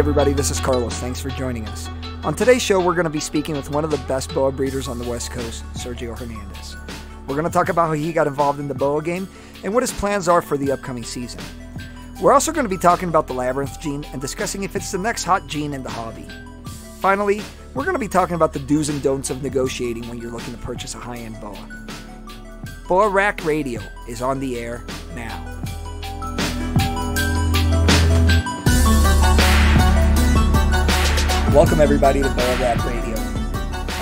everybody, this is Carlos. Thanks for joining us. On today's show, we're going to be speaking with one of the best boa breeders on the West Coast, Sergio Hernandez. We're going to talk about how he got involved in the boa game and what his plans are for the upcoming season. We're also going to be talking about the Labyrinth Gene and discussing if it's the next hot gene in the hobby. Finally, we're going to be talking about the do's and don'ts of negotiating when you're looking to purchase a high-end boa. Boa Rack Radio is on the air now. Welcome everybody to Boa Rack Radio.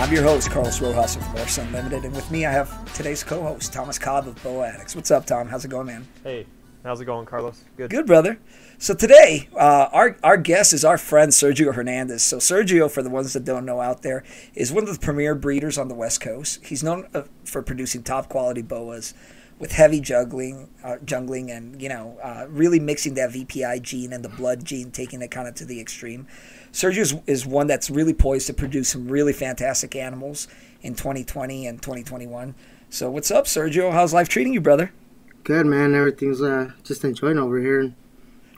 I'm your host, Carlos Rojas of Morph Unlimited, and with me I have today's co-host, Thomas Cobb of Boa Addicts. What's up, Tom? How's it going, man? Hey, how's it going, Carlos? Good. Good, brother. So today, our guest is our friend Sergio Hernandez. So Sergio, for the ones that don't know out there, is one of the premier breeders on the West Coast. He's known for producing top quality boas with heavy jungling and really mixing that VPI gene and the blood gene, taking it kind of to the extreme. Sergio is one that's really poised to produce some really fantastic animals in 2020 and 2021. So what's up, Sergio? How's life treating you, brother? Good, man. Everything's just enjoying over here and,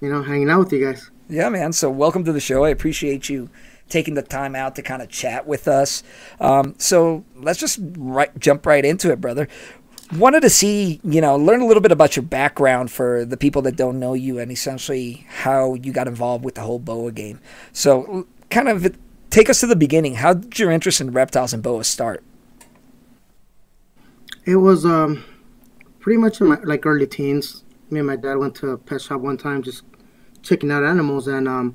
hanging out with you guys. Yeah, man. So welcome to the show. I appreciate you taking the time out to kind of chat with us. So let's just jump right into it, brother. Wanted to see, learn a little bit about your background for the people that don't know you and essentially how you got involved with the whole boa game. So kind of take us to the beginning. How did your interest in reptiles and boas start? It was pretty much in my early teens. Me and my dad went to a pet shop one time just checking out animals, and I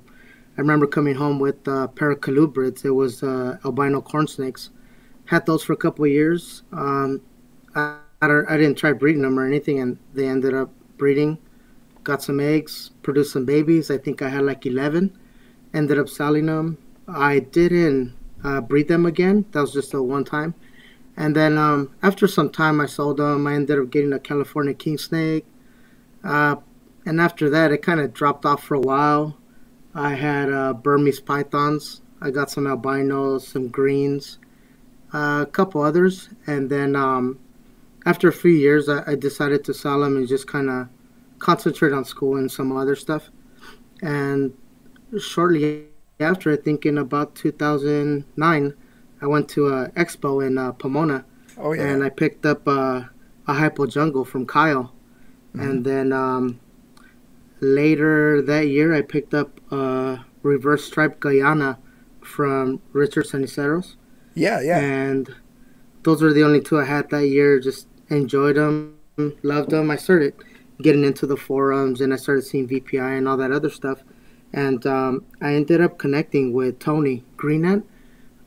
remember coming home with a pair of colubrids. It was albino corn snakes. Had those for a couple of years. I didn't try breeding them or anything, and they ended up breeding, got some eggs, produced some babies. I think I had like 11. Ended up selling them. I didn't breed them again. That was just a one time. And then after some time, I sold them. I ended up getting a California king snake. And after that, it kind of dropped off for a while. I had Burmese pythons. I got some albinos, some greens, a couple others. And then after a few years, I decided to sell them and just kind of concentrate on school and some other stuff. And shortly after, I think in about 2009, I went to an expo in Pomona. Oh, yeah. And I picked up a hypo jungle from Kyle. Mm-hmm. And then later that year, I picked up a reverse striped Guyana from Richard Ceniceros. Yeah, yeah. And those were the only two I had that year. Just enjoyed them, loved them. I started getting into the forums, and I started seeing VPI and all that other stuff. And I ended up connecting with Tony Greenet,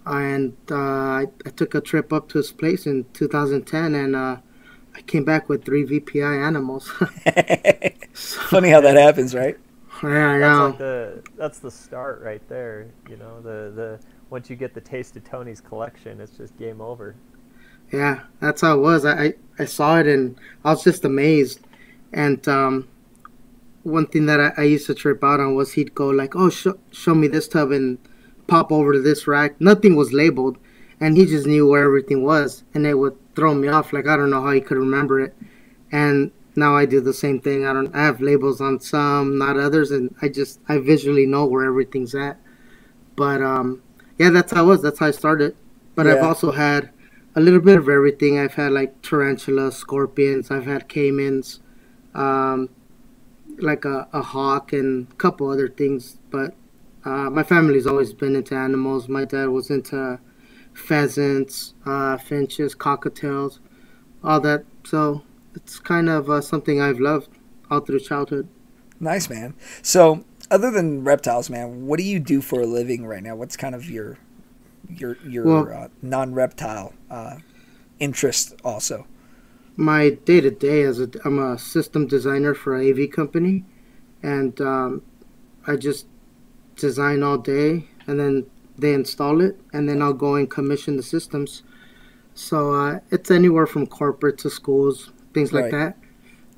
and I took a trip up to his place in 2010, and I came back with 3 VPI animals. Funny how that happens, right? Yeah, I know. That's the start right there. The once you get the taste of Tony's collection, it's just game over. Yeah, that's how it was. I saw it and I was just amazed. And one thing that I used to trip out on was he'd go like, oh, show me this tub, and pop over to this rack. Nothing was labeled, and he just knew where everything was. And it would throw me off. Like, I don't know how he could remember it. And now I do the same thing. I have labels on some, not others, and I visually know where everything's at. But yeah, that's how it was. That's how I started. But yeah. I've also had a little bit of everything. I've had like tarantulas, scorpions. I've had caimans, like a hawk, and a couple other things. But my family's always been into animals. My dad was into pheasants, finches, cockatiels, all that. So it's kind of something I've loved all through childhood. Nice, man. So other than reptiles, man, what do you do for a living right now? What's kind of your non-reptile interest also? My day-to-day I'm a system designer for an AV company, and I just design all day, and then they install it, and then I'll go and commission the systems. So it's anywhere from corporate to schools, things like that.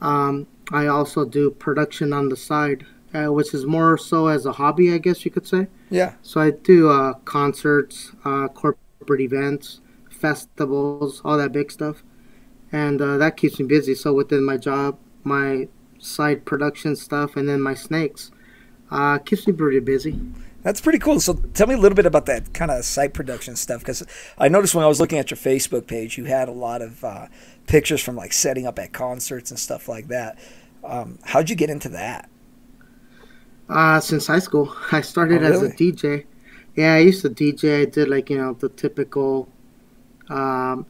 I also do production on the side, which is more so as a hobby, I guess you could say. Yeah. So I do concerts, corporate events, festivals, all that big stuff. And that keeps me busy. So within my job, my side production stuff, and then my snakes, keeps me pretty busy. That's pretty cool. So tell me a little bit about that kind of site production stuff, because I noticed when I was looking at your Facebook page, you had a lot of pictures from like setting up at concerts and stuff like that. How'd you get into that? Since high school, I started Oh, as a really? DJ. Yeah, I used to DJ. I did like the typical um,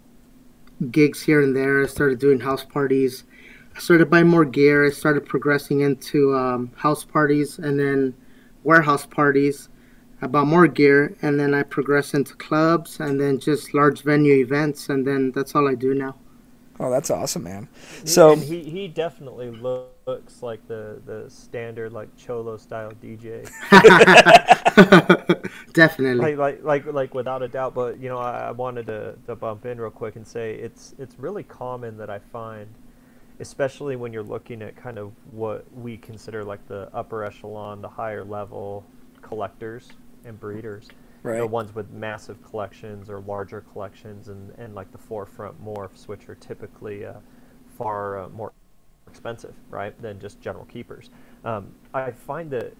gigs here and there. I started doing house parties. I started buying more gear. I started progressing into house parties and then warehouse parties. I bought more gear and then I progressed into clubs and then just large venue events and then that's all I do now. Oh, that's awesome, man. And So he definitely looks like the standard like cholo style DJ. Definitely. Like without a doubt. But I wanted to bump in real quick and say it's really common that I find, especially when you're looking at kind of what we consider like the upper echelon, the higher level collectors and breeders, the right, ones with massive collections or larger collections, and like the forefront morphs, which are typically far more expensive, right, than just general keepers. I find that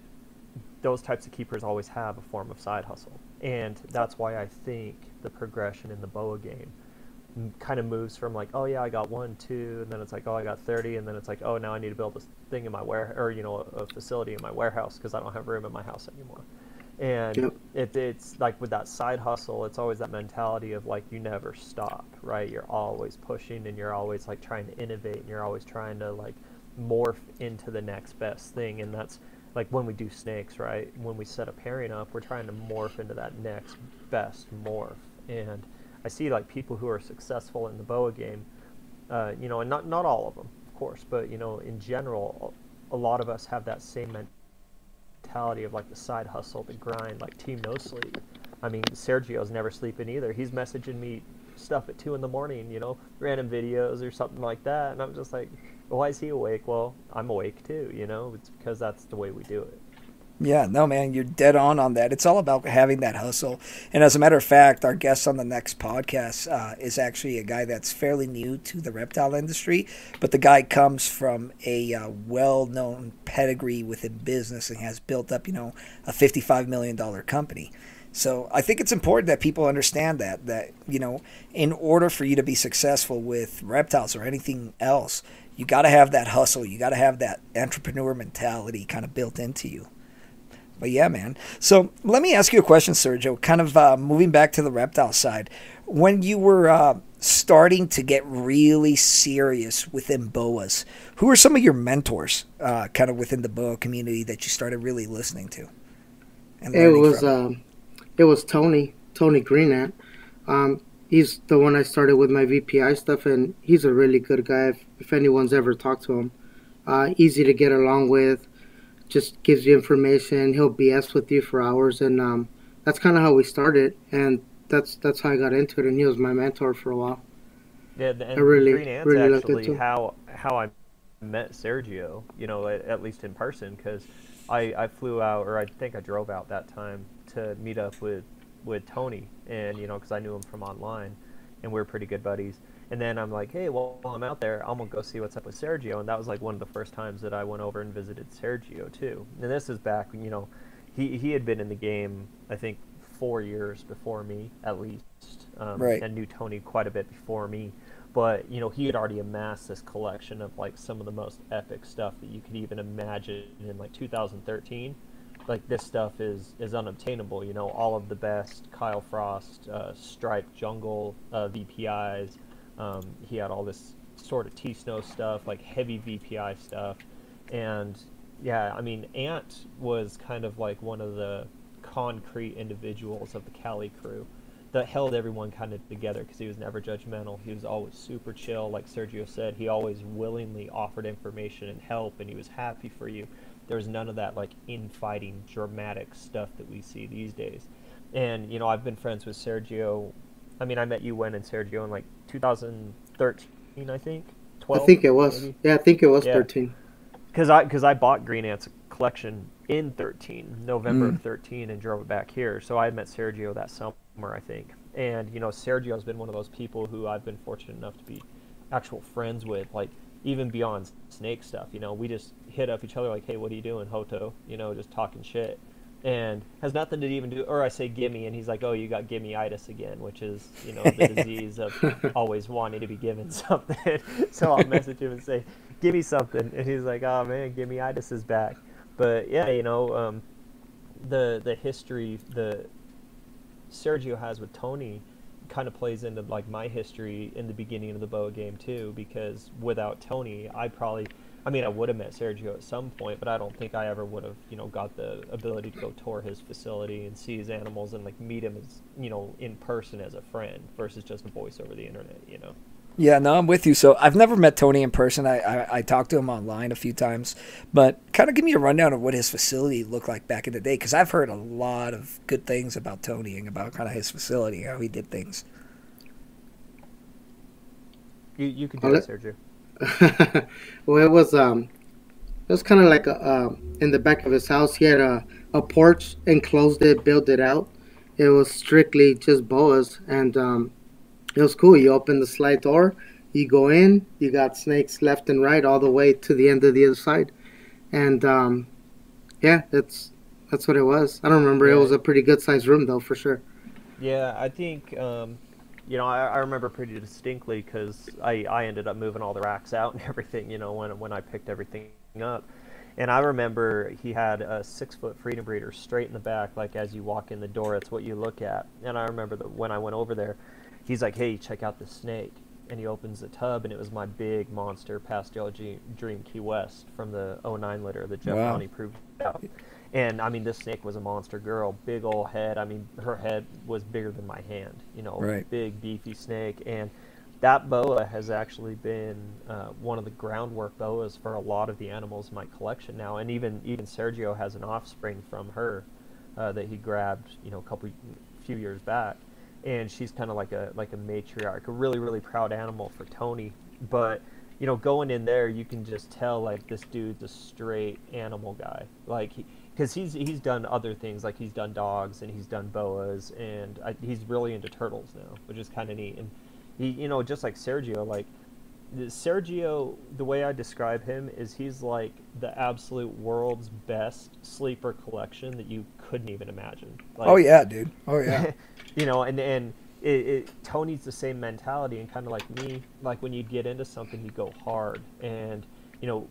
those types of keepers always have a form of side hustle, and that's why I think the progression in the boa game kind of moves from like, oh yeah, I got 1, 2, and then it's like, oh, I got 30, and then it's like, oh, now I need to build this thing in my or a facility in my warehouse because I don't have room in my house anymore. And Yep. it's like with that side hustle, it's always that mentality of like you never stop, right? You're always pushing and you're always like trying to innovate and you're always trying to like morph into the next best thing. And that's like when we do snakes, right? When we set a pairing up, we're trying to morph into that next best morph. And I see like people who are successful in the boa game, and not all of them, of course, but in general, a lot of us have that same mentality of like the side hustle, the grind, like Team No Sleep. I mean, Sergio's never sleeping either. He's messaging me stuff at 2 in the morning, random videos or something like that, and I'm just like, well, why is he awake? Well, I'm awake too, It's because that's the way we do it. yeah, no, man, you're dead on that. It's all about having that hustle. And as a matter of fact, our guest on the next podcast is actually a guy that's fairly new to the reptile industry, but the guy comes from a well-known pedigree within business and has built up, a $55 million company. So I think it's important that people understand that in order for you to be successful with reptiles or anything else, you got to have that hustle. You got to have that entrepreneur mentality kind of built into you. But yeah, man. So let me ask you a question, Sergio. Kind of moving back to the reptile side, when you were starting to get really serious within boas, who are some of your mentors, kind of within the boa community that you started really listening to and It learning was from? Tony Greenant. He's the one I started with my VPI stuff, and he's a really good guy. If anyone's ever talked to him, easy to get along with. Just gives you information. He'll BS with you for hours, and that's kind of how we started. And that's how I got into it. And he was my mentor for a while. Yeah, I and really Green Ant's really looked actually into him. how I met Sergio, at least in person, because I flew out, or I think I drove out that time to meet up with Tony, and because I knew him from online, and we were pretty good buddies. And then I'm like, hey, well, while I'm out there, I'm gonna go see what's up with Sergio, and that was like one of the first times that I went over and visited Sergio too. And this is back, he had been in the game, I think 4 years before me at least, Right. and knew Tony quite a bit before me. But he had already amassed this collection of like some of the most epic stuff that you could even imagine in like 2013. Like this stuff is unobtainable. All of the best Kyle Frost, striped jungle VPIs. He had all this sort of T-Snow stuff, like heavy VPI stuff, and yeah, I mean, Ant was kind of like one of the concrete individuals of the Cali crew that held everyone kind of together because he was never judgmental. He was always super chill. Like Sergio said, he always willingly offered information and help, and he was happy for you. There was none of that like infighting, dramatic stuff that we see these days. And I've been friends with Sergio. I mean, I met you when and Sergio in like 2013, I think, I 12 think it was. maybe. Yeah, I think it was Yeah, 13. because I bought Green Ant's collection in 13, November Mm. of 13, and drove it back here. So I had met Sergio that summer, I think. And Sergio's been one of those people who I've been fortunate enough to be actual friends with, like even beyond snake stuff. We just hit up each other like, hey, what are you doing, Hoto? Just talking shit. and has nothing to even do, or I say gimme, and he's like, oh, you got gimme-itis again, which is, you know, the disease of always wanting to be given something. So I'll message him and say, give me something, and he's like, oh man, gimme-itis is back. But yeah, you know, the history the Sergio has with Tony kind of plays into like my history in the beginning of the BOA game too, because without Tony, I mean, I would have met Sergio at some point, but I don't think I ever would have, you know, got the ability to go tour his facility and see his animals and like meet him as, you know, in person as a friend versus just a voice over the internet, you know. Yeah, no, I'm with you. So I've never met Tony in person. I talked to him online a few times, but kind of give me a rundown of what his facility looked like back in the day, because I've heard a lot of good things about Tony and about kind of his facility, how he did things. You can do it, Sergio. Well, it was kind of like in the back of his house. He had a porch, enclosed it, built it out. It was strictly just boas, and it was cool. You open the slide door, you go in, you got snakes left and right, all the way to the end of the other side, and yeah, that's what it was. I don't remember. Yeah. It was a pretty good sized room though, for sure. Yeah, I think. You know, I remember pretty distinctly because I ended up moving all the racks out and everything, you know, when I picked everything up. And I remember he had a 6-foot freedom breeder straight in the back, like as you walk in the door, that's what you look at. And I remember that when I went over there, he's like, hey, check out this snake. And he opens the tub, and it was my big monster Pastel Dream Key West from the 09 litter that Jeff Downey proved out. And, I mean, this snake was a monster girl, big old head. I mean, her head was bigger than my hand, you know, big, beefy snake. And that boa has actually been one of the groundwork boas for a lot of the animals in my collection now. And even Sergio has an offspring from her that he grabbed, you know, few years back. And she's kind of like a matriarch, a really, really proud animal for Tony. But, you know, going in there, you can just tell, like, this dude's a straight animal guy. Like, because he's done other things, like he's done dogs and he's done boas, and he's really into turtles now, which is kind of neat. And he, you know, just like Sergio, the way I describe him is he's like the absolute world's best sleeper collection that you couldn't even imagine. Like, oh yeah, dude. Oh yeah. You know, and Tony's the same mentality, and kind of like me, like when you get into something, you go hard. And, you know,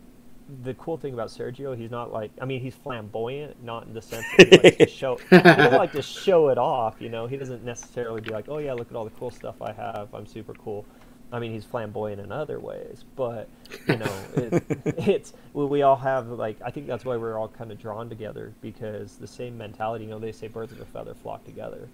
the cool thing about Sergio, he's not like, I mean, he's flamboyant, not in the sense that he likes to show, he doesn't like to show it off, you know. He doesn't necessarily be like, oh yeah, look at all the cool stuff I have, I'm super cool. I mean, he's flamboyant in other ways, but, you know, we all have, like, I think that's why we're all kind of drawn together, because the same mentality, you know, they say birds of a feather flock together.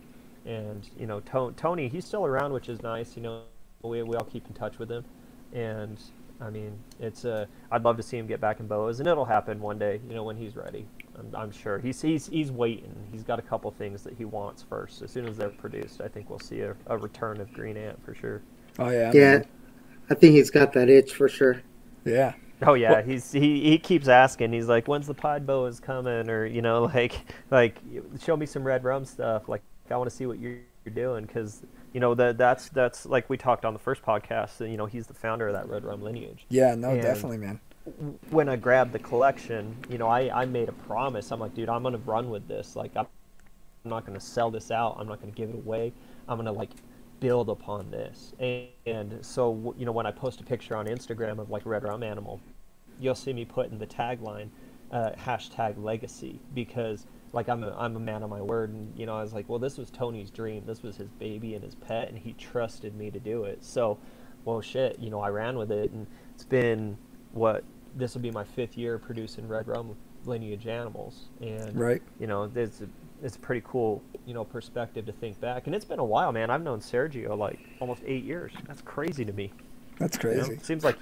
And, you know, Tony, he's still around, which is nice, you know, we all keep in touch with him. And, I mean, it's I'd love to see him get back in boas, and it'll happen one day, you know, when he's ready. I'm sure he's waiting. He's got a couple things that he wants first. As soon as they're produced, I think we'll see a return of Green Ant for sure. Oh yeah. Yeah, man. I think he's got that itch for sure. Yeah. Oh yeah, he keeps asking. He's like, when's the pod boas coming? Or, you know, like show me some red rum stuff. Like, I want to see what you're doing, because, you know, that's like we talked on the first podcast, you know, he's the founder of that red rum lineage. Yeah, no, and definitely, man. When I grabbed the collection, you know, I made a promise. I'm like, dude, I'm gonna run with this. Like, I'm not gonna sell this out. I'm not gonna give it away. I'm gonna, like, build upon this. And so, you know, when I post a picture on Instagram of like a red rum animal, you'll see me put in the tagline #legacy, because, like, I'm a man of my word. And, you know, I was like, well, this was Tony's dream. This was his baby and his pet, and he trusted me to do it. So, well, shit, you know, I ran with it, and it's been, this will be my 5th year producing red rum lineage animals. And, you know, it's a pretty cool, you know, perspective to think back. And it's been a while, man. I've known Sergio like almost 8 years. That's crazy to me. That's crazy. You know? It seems like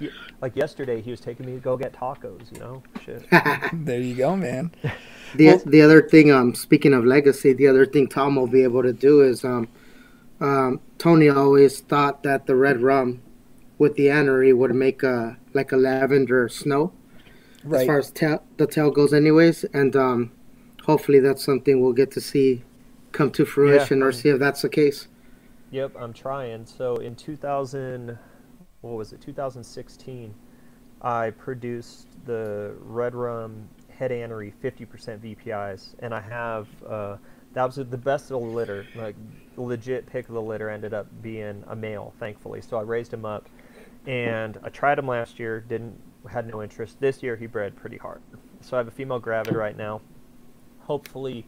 yesterday he was taking me to go get tacos, you know? Shit. There you go, man. The other thing, speaking of legacy, the other thing Tom will be able to do is Tony always thought that the red rum with the anery would make like a lavender snow, as far as the tail goes anyways. And hopefully that's something we'll get to see come to fruition, or see if that's the case. Yep, I'm trying. So in 2016, I produced the red rum head anery 50% VPIs, and I have that was the best of the litter. Like, legit pick of the litter ended up being a male, thankfully. So I raised him up, and I tried him last year, had no interest. This year he bred pretty hard. So I have a female gravid right now. Hopefully,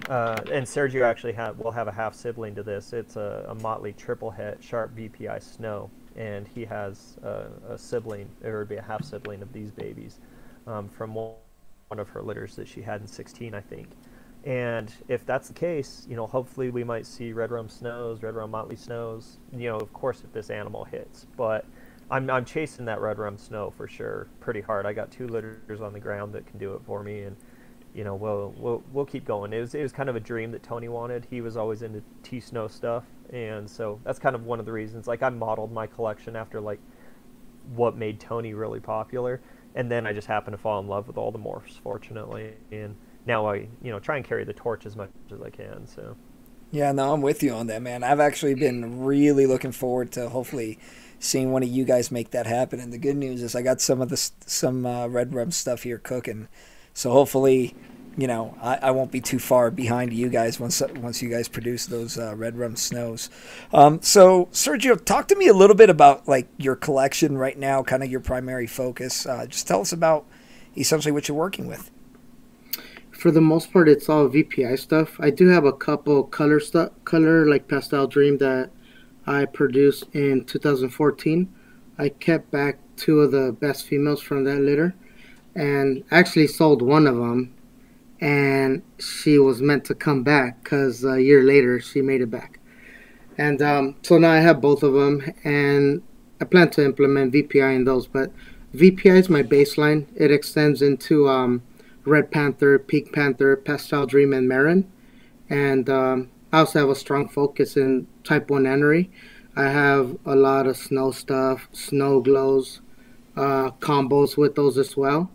and Sergio actually will have a half sibling to this. It's a motley triple het sharp VPI snow, and he has a sibling, or would be a half sibling of these babies, from one of her litters that she had in 16, I think. And if that's the case, you know, hopefully we might see red rum snows, red rum motley snows, you know, of course, if this animal hits. But I'm chasing that red rum snow for sure pretty hard. I got 2 litters on the ground that can do it for me, and, you know, we'll keep going. It was kind of a dream that Tony wanted. He was always into T-snow stuff, and so that's kind of one of the reasons. Like, I modeled my collection after, like, what made Tony really popular, and then I just happened to fall in love with all the morphs, fortunately, and now I, you know, try and carry the torch as much as I can. So Yeah, no, I'm with you on that, man. I've actually been really looking forward to hopefully seeing one of you guys make that happen. And the good news is I got some red rum stuff here cooking, so hopefully, you know, I won't be too far behind you guys once you guys produce those red rum snows. So Sergio, talk to me a little bit about like your collection right now, kind of your primary focus. Just tell us about essentially what you're working with. For the most part, it's all VPI stuff. I do have a couple color like Pastel Dream that I produced in 2014. I kept back 2 of the best females from that litter, and actually sold one of them, and she was meant to come back because a year later she made it back. And so now I have both of them, and I plan to implement VPI in those. But VPI is my baseline. It extends into Red Panther, Pink Panther, Pastel Dream, and Marin. And I also have a strong focus in Type 1 Anery. I have a lot of snow stuff, snow glows, combos with those as well.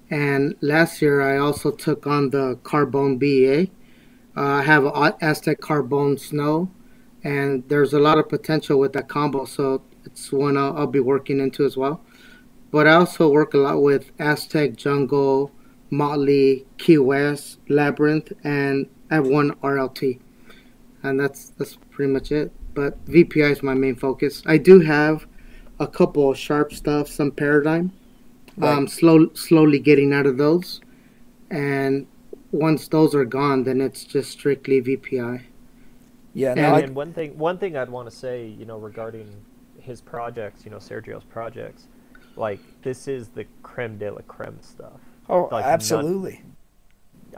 And last year I also took on the Carbone BEA. I have Aztec Carbone Snow, and there's a lot of potential with that combo, so it's one I'll be working into as well. But I also work a lot with Aztec Jungle, Motley, Key West, Labyrinth, and I have 1 RLT. And that's pretty much it. But VPI is my main focus. I do have a couple of sharp stuff, some Paradigm. Right. Slowly getting out of those. And once those are gone, then it's just strictly VPI. Yeah, no, and one thing I'd want to say, you know, regarding his projects, you know, Sergio's projects, like, this is the creme de la creme stuff. Oh, like, absolutely.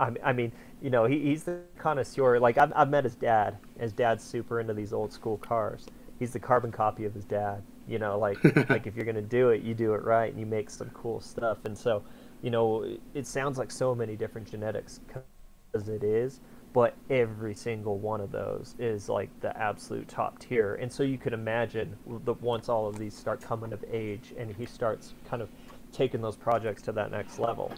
I mean, you know, he's the connoisseur. Like, I've met his dad. His dad's super into these old school cars. He's the carbon copy of his dad. You know, like if you're gonna do it, you do it right, and you make some cool stuff. And so, you know, it sounds like so many different genetics because it is, but every single one of those is like the absolute top tier. And so you could imagine once all of these start coming of age, and he starts kind of taking those projects to that next level,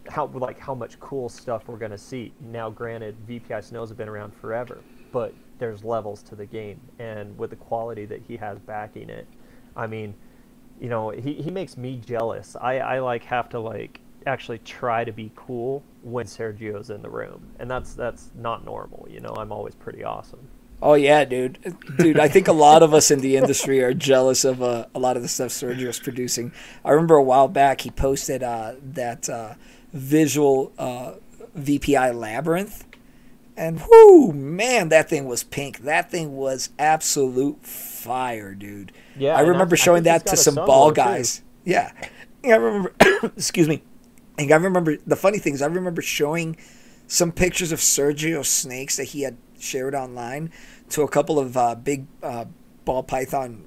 how much cool stuff we're going to see. Now, granted, VPI snows have been around forever, but there's levels to the game, and with the quality that he has backing it, I mean, you know, he makes me jealous. I like have to like actually try to be cool when Sergio's in the room, and that's not normal. You know, I'm always pretty awesome. Oh yeah, dude. I think a lot of us in the industry are jealous of a lot of the stuff Sergio's producing. I remember a while back he posted that visual VPI Labyrinth, and whoo, man, that thing was pink. That thing was absolute fire, dude. Yeah, I remember showing that to some ball guys. Too. Yeah, I remember. Excuse me. And I remember the funny thing is I remember showing some pictures of Sergio's snakes that he had shared online to a couple of big ball python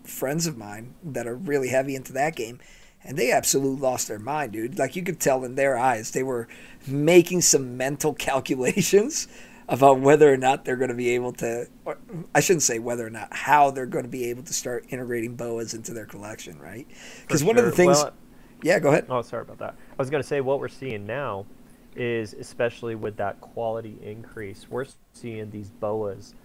friends of mine that are really heavy into that game, and they absolutely lost their mind, dude. Like, you could tell in their eyes they were making some mental calculations about whether or not they're going to be able to, or I shouldn't say whether or not, how they're going to be able to start integrating boas into their collection, right? Because one of the things, yeah, go ahead. Oh, sorry about that. I was going to say what we're seeing now is, especially with that quality increase, we're seeing these boas,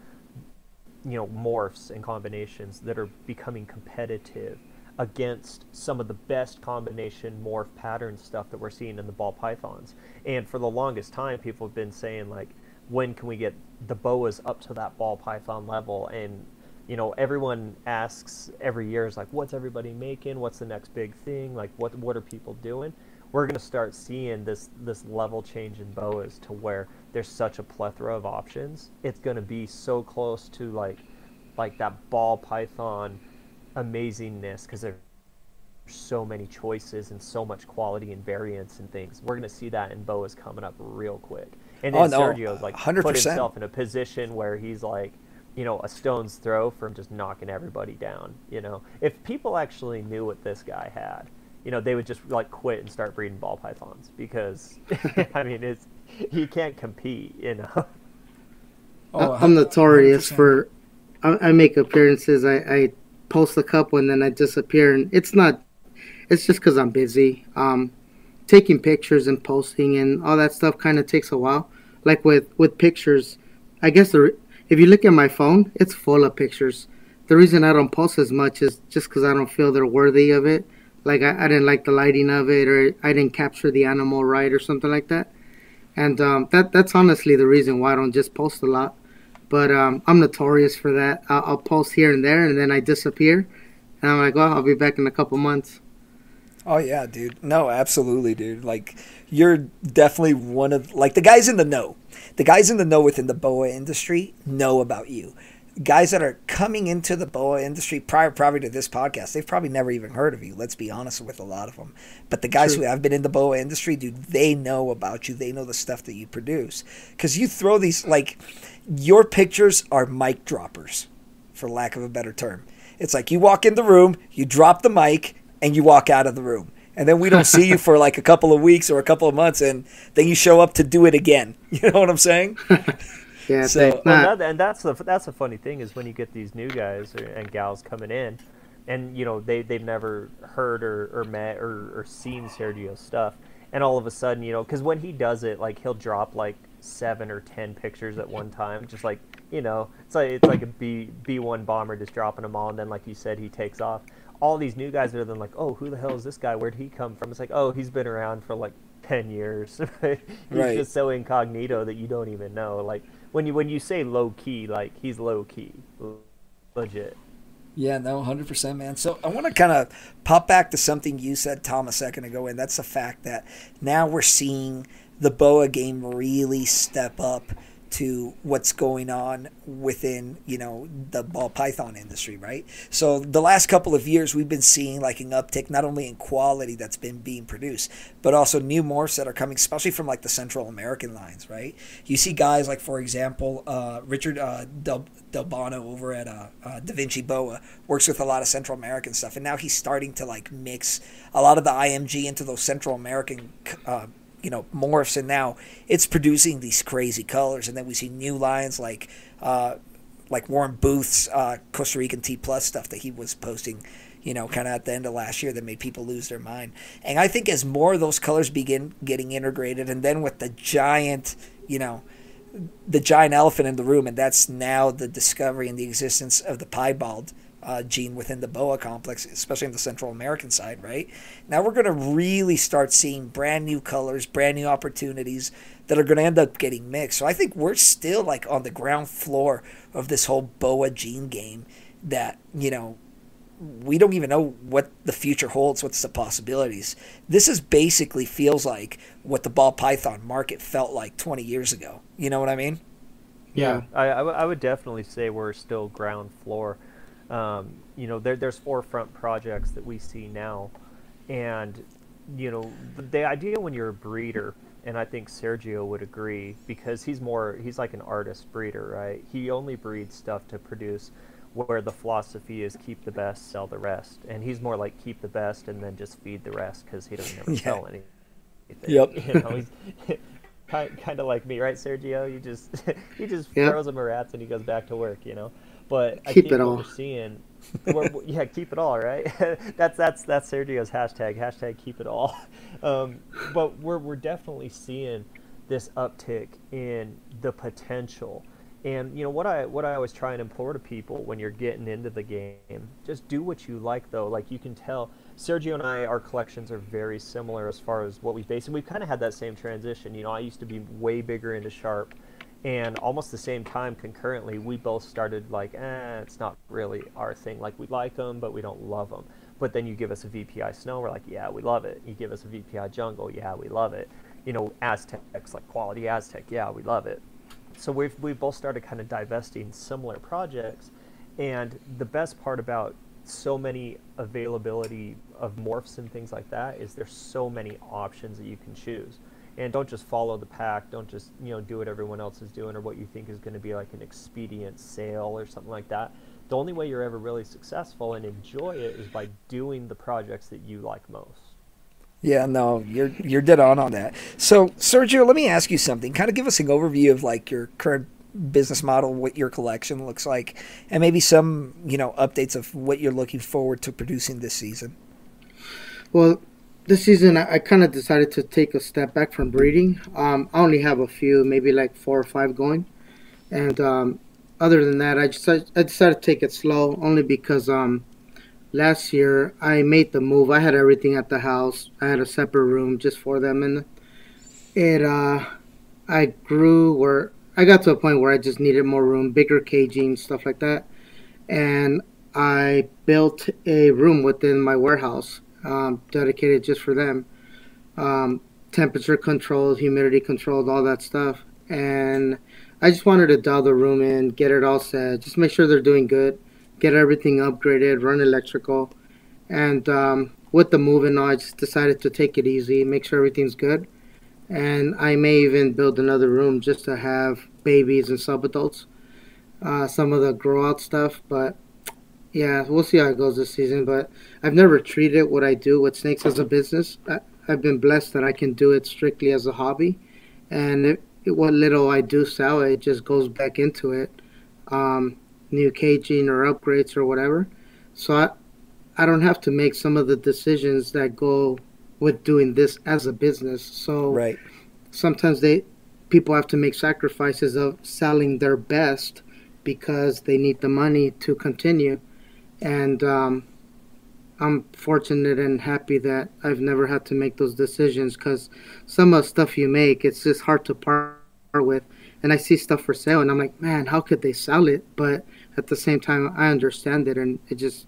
you know, morphs and combinations that are becoming competitive against some of the best combination morph pattern stuff that we're seeing in the ball pythons. And for the longest time, people have been saying, like, when can we get the boas up to that ball python level? And, you know, everyone asks every year, is like, what's everybody making? What's the next big thing? Like, what are people doing? We're going to start seeing this level change in boas to where there's such a plethora of options. It's going to be so close to like that ball python amazingness, because there's so many choices and so much quality and variance and things. We're going to see that in boas coming up real quick. And then Sergio's like 100%. put himself in a position where he's like, you know, a stone's throw from just knocking everybody down. You know, if people actually knew what this guy had, you know, they would just like quit and start breeding ball pythons, because I mean, he can't compete, you know. I'm notorious 100%. For I make appearances. I post a couple and then I disappear, and it's just because I'm busy. Taking pictures and posting and all that stuff kind of takes a while. Like with pictures, I guess if you look at my phone, it's full of pictures. The reason I don't post as much is just because I don't feel they're worthy of it. Like I didn't like the lighting of it, or I didn't capture the animal right, or something like that. And that's honestly the reason why I don't just post a lot. But I'm notorious for that. I'll post here and there, and then I disappear. And I'm like, well, I'll be back in a couple months. Oh, yeah, dude. No, absolutely, dude. Like, you're definitely one of, like, the guys in the know. The guys in the know within the boa industry know about you. Guys that are coming into the boa industry prior probably to this podcast, they've probably never even heard of you. Let's be honest with a lot of them. But the guys who have been in the boa industry, dude, they know about you. They know the stuff that you produce. Because you throw these, like, your pictures are mic droppers, for lack of a better term. It's like you walk in the room, you drop the mic, and you walk out of the room. And then we don't see you for like a couple of weeks or a couple of months, and then you show up to do it again. You know what I'm saying? Yeah. So, and that's the funny thing, is when you get these new guys and gals coming in, and you know they've never heard or met or seen Sergio's stuff, and all of a sudden, you know, because when he does it, like he'll drop like 7 or 10 pictures at one time, just like, you know, it's like a B-1 bomber just dropping them all, and then like you said, he takes off. All these new guys are then like, oh, who the hell is this guy? Where'd he come from? It's like, oh, he's been around for like 10 years. He's right. Just so incognito that you don't even know. Like when you say low key, like he's low key, legit. Yeah, no, 100%, man. So I want to kind of pop back to something you said, Tom, a second ago, and that's the fact that now we're seeing the boa game really step up to what's going on within, you know, the ball python industry, right? So the last couple of years, we've been seeing like an uptick, not only in quality that's been being produced, but also new morphs that are coming, especially from like the Central American lines, right? You see guys like, for example, Richard Delbano over at Da Vinci Boa works with a lot of Central American stuff, and now he's starting to like mix a lot of the IMG into those Central American you know, morphs, and now it's producing these crazy colors. And then we see new lines like Warren Booth's Costa Rican T Plus stuff that he was posting, you know, kind of at the end of last year, that made people lose their mind. And I think as more of those colors begin getting integrated, and then with the giant, you know, the giant elephant in the room, and that's now the discovery and the existence of the piebald gene within the boa complex, especially in the Central American side, right? Now we're going to really start seeing brand new colors, brand new opportunities that are going to end up getting mixed. So I think we're still like on the ground floor of this whole boa gene game that, you know, we don't even know what the future holds, what's the possibilities. This is basically feels like what the ball python market felt like 20 years ago. You know what I mean? Yeah, I would definitely say we're still ground floor. You know, there's forefront projects that we see now, and you know, the idea when you're a breeder, and I think Sergio would agree, because he's like an artist breeder, right? He only breeds stuff to produce, where the philosophy is keep the best, sell the rest, and he's more like keep the best and then just feed the rest, because he doesn't ever sell anything. Yep. You know, he's kind of like me, right, Sergio? He just throws him a rats and he goes back to work, you know. But I think what we're seeing, keep it all, right? that's Sergio's hashtag keep it all. But we're definitely seeing this uptick in the potential And you know what I always try and implore to people when you're getting into the game, just do what you like though. Like you can tell Sergio and I, our collections are very similar as far as what we base, and we've kind of had that same transition. You know, I used to be way bigger into Sharp, and almost the same time concurrently, we both started like, it's not really our thing. Like we like them, but we don't love them. But then you give us a VPI Snow, we're like, yeah, we love it. You give us a VPI Jungle, yeah, we love it. You know, Aztecs, like quality Aztec, yeah, we love it. So we've both started kind of divesting similar projects, and the best part about so many availability of morphs and things like that is there's so many options that you can choose. And don't just follow the pack. Don't just do what everyone else is doing or what you think is going to be like an expedient sale or something like that. The only way you're ever really successful and enjoy it is by doing the projects that you like most. Yeah, no, you're dead on that. So, Sergio, let me ask you something. Kind of give us an overview of like your current business model, what your collection looks like, and maybe some, updates of what you're looking forward to producing this season. Well, this season I kind of decided to take a step back from breeding. I only have a few, maybe like 4 or 5 going, and other than that, I decided to take it slow only because last year I made the move. I had everything at the house. I had a separate room just for them, and I grew where I got to a point where I just needed more room, bigger caging, stuff like that, and I built a room within my warehouse dedicated just for them. Temperature controlled, humidity controlled, all that stuff, and I just wanted to dial the room in, get it all set, just make sure they're doing good, get everything upgraded, run electrical, and with the move and all, I just decided to take it easy, make sure everything's good, and I may even build another room just to have babies and sub-adults, some of the grow-out stuff, but yeah, we'll see how it goes this season, but I've never treated what I do with snakes as a business. I've been blessed that I can do it strictly as a hobby, and what little I do sell, it just goes back into it. New caging or upgrades or whatever. So I don't have to make some of the decisions that go with doing this as a business. So right. Sometimes people have to make sacrifices of selling their best because they need the money to continue. And I'm fortunate and happy that I've never had to make those decisions, because some of the stuff you make, it's just hard to part with. And I see stuff for sale and I'm like, man, how could they sell it? But at the same time, I understand it, and it just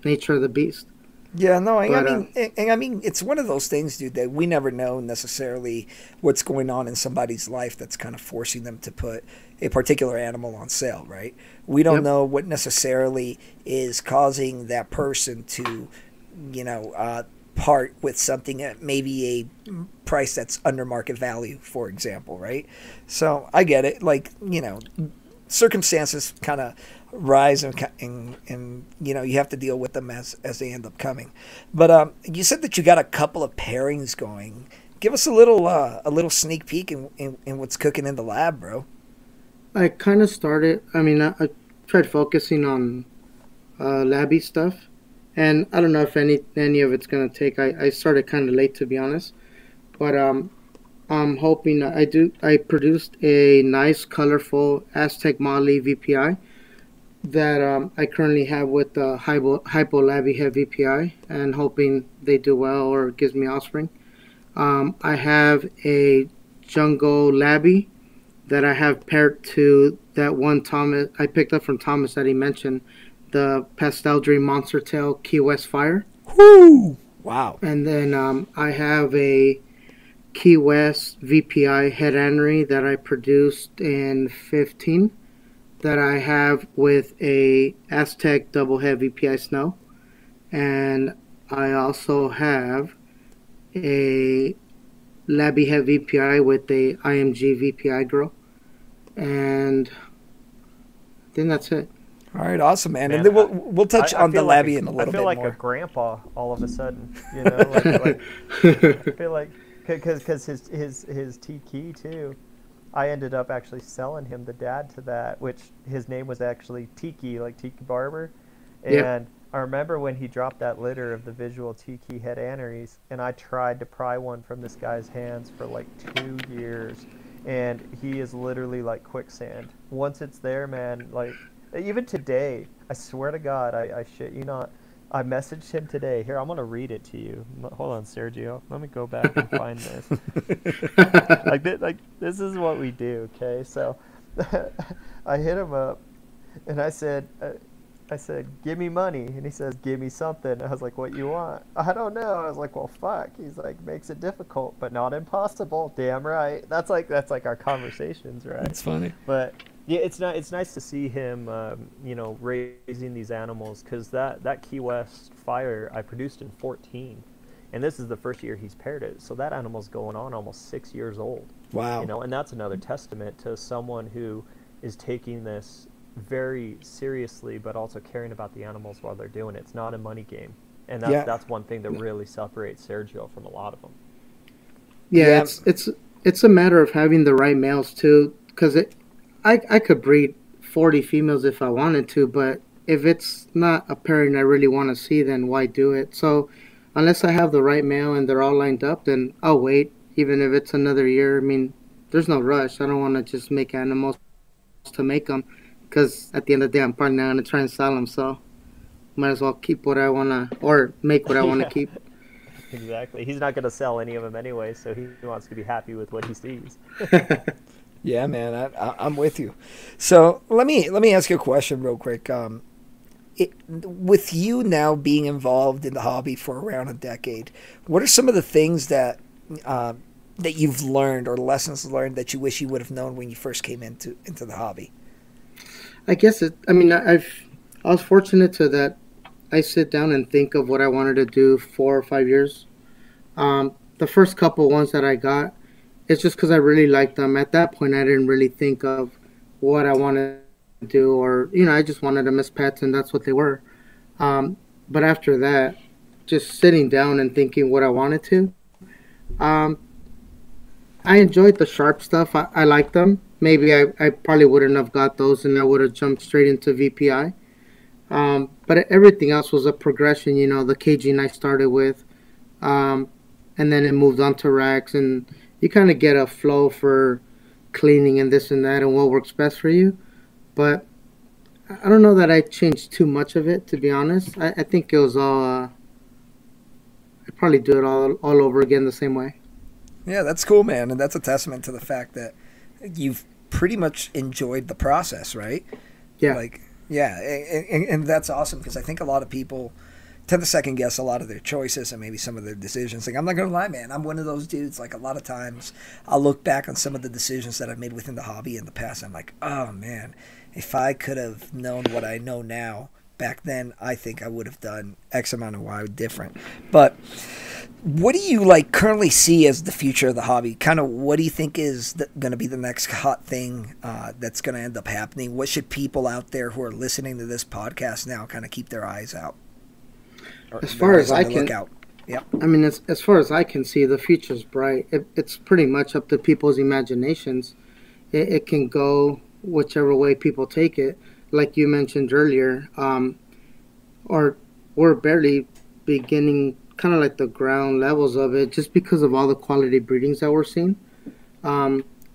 nature of the beast. Yeah, no, I mean, it's one of those things, dude, that we never know necessarily what's going on in somebody's life that's kind of forcing them to put a particular animal on sale, right? We don't know what necessarily is causing that person to, part with something at maybe a price that's under market value, for example, right? So I get it. Like, circumstances kind of rise and you have to deal with them as they end up coming. But you said that you got a couple of pairings going. Give us a little sneak peek in what's cooking in the lab, bro. I kind of started. I mean, I tried focusing on labby stuff, and I don't know if any of it's gonna take. I started kind of late, to be honest, but I'm hoping I produced a nice, colorful Aztec Molly VPI that I currently have with the Hypo Labby Head VPI, and hoping they do well or gives me offspring. I have a Jungle Labby that I have paired to that one Thomas I picked up from Thomas that he mentioned, the Pastel Dream Monster Tail Key West Fire. Woo! Wow. And then I have a Key West VPI head anery that I produced in 15 that I have with a Aztec double head VPI Snow. And I also have a Labby head VPI with a IMG VPI girl. And I think that's it. All right, awesome, man. And then we'll touch on the Labby in a little bit more. I feel like a grandpa all of a sudden, like I feel like because his Tiki too. I ended up actually selling him the dad to that, which his name was actually Tiki, like Tiki Barber. And I remember when he dropped that litter of the visual Tiki head aneries, and I tried to pry one from this guy's hands for like 2 years. And he is literally like quicksand. Once it's there, man, like, even today, I swear to God, I shit you not, I messaged him today. Here, I'm going to read it to you. Hold on, Sergio. Let me go back and find this. Like, this is what we do, okay? So, I hit him up, and I said, give me money. And he says, give me something. I was like, what you want? I don't know. I was like, well, fuck. He's like, makes it difficult, but not impossible. Damn right. That's like our conversations, right? That's funny. But yeah, it's nice to see him, raising these animals, because that Key West fire I produced in 2014, and this is the first year he's paired it. So that animal's going on almost 6 years old. Wow. And that's another testament to someone who is taking this very seriously, but also caring about the animals while they're doing it. It's not a money game, and that's one thing that really separates Sergio from a lot of them. Yeah. It's a matter of having the right males too, because I could breed 40 females if I wanted to, but if it's not a pairing I really want to see, then why do it? So unless I have the right male and they're all lined up, then I'll wait, even if it's another year. I mean, there's no rush. I don't want to just make animals to make them, because at the end of the day, I'm probably not going to try and sell them, so might as well keep what I want to, or make what I want to keep. Exactly. He's not going to sell any of them anyway, so he wants to be happy with what he sees. Yeah, man, I'm with you. So let me ask you a question real quick. With you now being involved in the hobby for around a decade, what are some of the things that you've learned, or lessons learned, that you wish you would have known when you first came into the hobby? I guess I was fortunate to that I sit down and think of what I wanted to do 4 or 5 years. The first couple ones that I got, it's just because I really liked them. At that point, I didn't really think of what I wanted to do, or, I just wanted them as pets, and that's what they were. But after that, just sitting down and thinking what I wanted to, I enjoyed the sharp stuff. I liked them. Maybe I probably wouldn't have got those, and I would have jumped straight into VPI. But everything else was a progression, the caging I started with, and then it moved on to racks, and you kind of get a flow for cleaning and this and that and what works best for you. But I don't know that I changed too much of it, to be honest. I think it was all, I'd probably do it all over again the same way. Yeah, that's cool, man. And that's a testament to the fact that you've pretty much enjoyed the process, right? Yeah. And that's awesome, because I think a lot of people tend to second guess a lot of their choices and maybe some of their decisions. Like, I'm not going to lie, man, I'm one of those dudes. Like, a lot of times I'll look back on some of the decisions that I've made within the hobby in the past. I'm like, oh, man, if I could have known what I know now back then, I think I would have done X amount of Y different. But what do you currently see as the future of the hobby? Kind of what do you think is going to be the next hot thing that's going to end up happening? What should people out there who are listening to this podcast now kind of keep their eyes out? As far as I can, yep. I mean, as far as I can see, the future's bright. It's pretty much up to people's imaginations. It can go whichever way people take it. Like you mentioned earlier, or we're barely beginning, kind of like the ground levels of it, just because of all the quality breedings that we're seeing.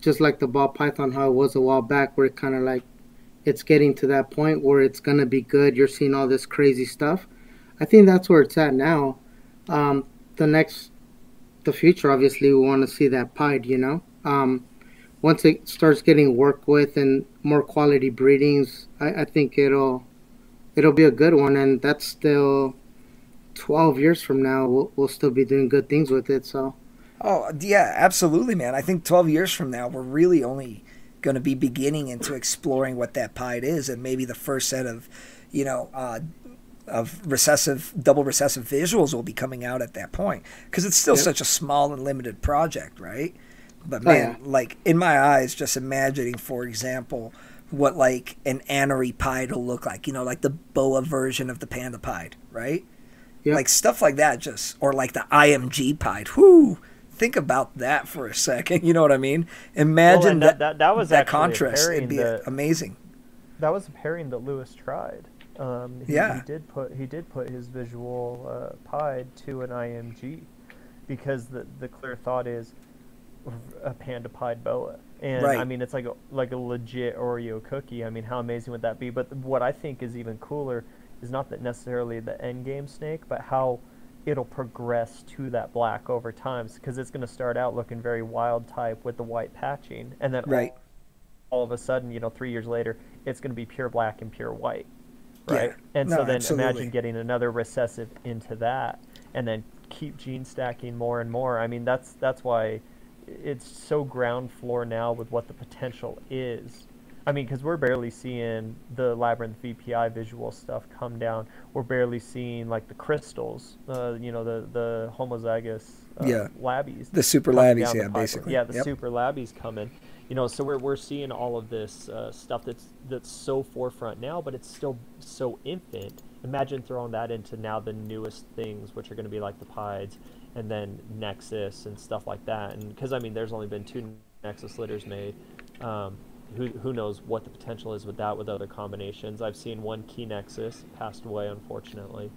Just like the ball python, how it was a while back, where it kind of like it's getting to that point where it's gonna be good. You're seeing all this crazy stuff. I think that's where it's at now. The future, obviously, we want to see that pied, once it starts getting worked with and more quality breedings, I think it'll be a good one, and that's still 12 years from now. We'll still be doing good things with it. So, oh yeah, absolutely, man. I think 12 years from now, we're really only going to be beginning into exploring what that pied is, and maybe the first set of, double recessive visuals will be coming out at that point, because it's still such a small and limited project, right? But man, in my eyes, just imagining, for example, what an anery pied will look like, like the boa version of the panda pied, right? Yeah. Stuff like that, or the IMG pied. Whoo! Think about that for a second. You know what I mean? Imagine that was that contrast. It'd be amazing. That was a pairing that Lewis tried. He did put his visual pied to an IMG, because the clear thought is, a panda pied boa. And Right. I mean, it's like a legit Oreo cookie. I mean, how amazing would that be? But what I think is even cooler is not that necessarily the end game snake, but how it'll progress to that black over time, because it's going to start out looking very wild type with the white patching, and then Right. all of a sudden, 3 years later, it's going to be pure black and pure white, right? Yeah. And No, so then absolutely. imagine getting another recessive into that, and then keep gene stacking more and more. I mean, that's why it's so ground floor now with what the potential is. I mean, because we're barely seeing the Labyrinth VPI visual stuff come down. We're barely seeing like the crystals, the homozygous Yeah. labbies. The super coming labbies, down the yeah, pipeline. basically. Yeah, the Yep. super labbies coming. So we're seeing all of this stuff that's so forefront now, but it's still so infant. Imagine throwing that into now the newest things, which are going to be like the Pieds, and then Nexus and stuff like that. And because I mean, there's only been 2 Nexus litters made. Who knows what the potential is with that with other combinations? I've seen one Key Nexus passed away, unfortunately.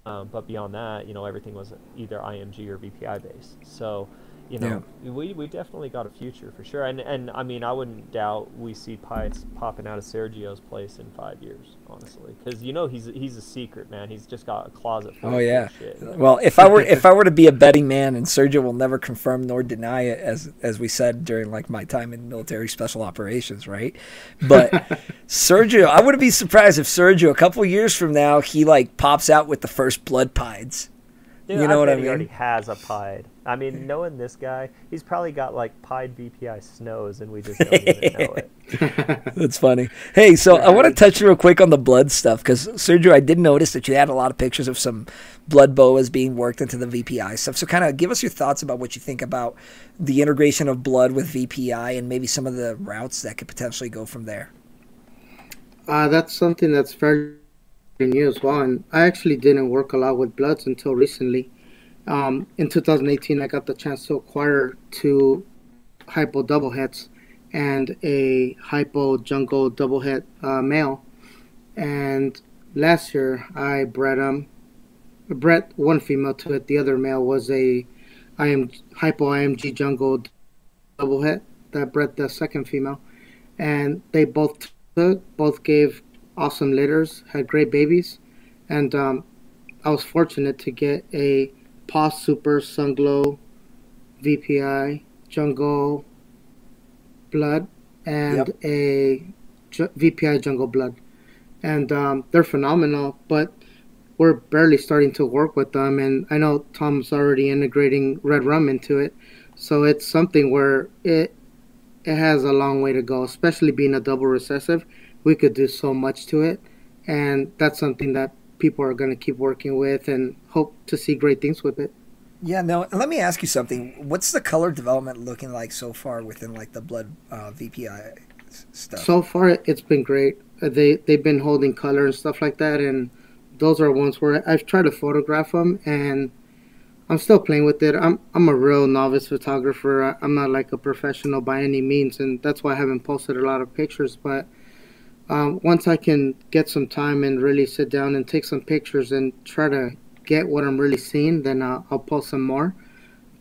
But beyond that, everything was either IMG or VPI based. So, we definitely got a future for sure. And I mean, I wouldn't doubt we see Pieds popping out of Sergio's place in 5 years, honestly, because he's a secret, man. He's just got a closet full Oh of yeah. shit. Well, if I were to be a betting man, and Sergio will never confirm nor deny it, as we said during like my time in military special operations, right? But Sergio, I wouldn't be surprised if Sergio a couple years from now he like pops out with the first blood pieds. Dude, You know what I He mean? already has a Pied. I mean, knowing this guy, he's probably got like Pied VPI snows, and we just don't even know it. That's funny. Hey, so I want to touch real quick on the blood stuff, because Sergio, I did notice that you had a lot of pictures of some blood boas being worked into the VPI stuff. So kind of give us your thoughts about what you think about the integration of blood with VPI, and maybe some of the routes that could potentially go from there. That's something that's fairly new as well, and I actually didn't work a lot with bloods until recently. In 2018, I got the chance to acquire 2 hypo double heads and a hypo jungle double head male. And last year, I bred one female to it. The other male was hypo IMG jungle double head that bred the second female, and they both gave awesome litters, had great babies, and I was fortunate to get a Paw Super Sunglow VPI Jungle Blood and a VPI Jungle Blood, and they're phenomenal. But we're barely starting to work with them, and I know Tom's already integrating red rum into it, so it's something where it has a long way to go. Especially being a double recessive, we could do so much to it, and that's something that people are going to keep working with and hope to see great things with it. Yeah, no, let me ask you something. What's the color development looking like so far within like the blood VPI stuff? So far, it's been great. They've been holding color and stuff like that, and those are ones where I've tried to photograph them, and I'm still playing with it. I'm a real novice photographer. I'm not like a professional by any means, and that's why I haven't posted a lot of pictures. But once I can get some time and really sit down and take some pictures and try to get what I'm really seeing, then I'll post some more.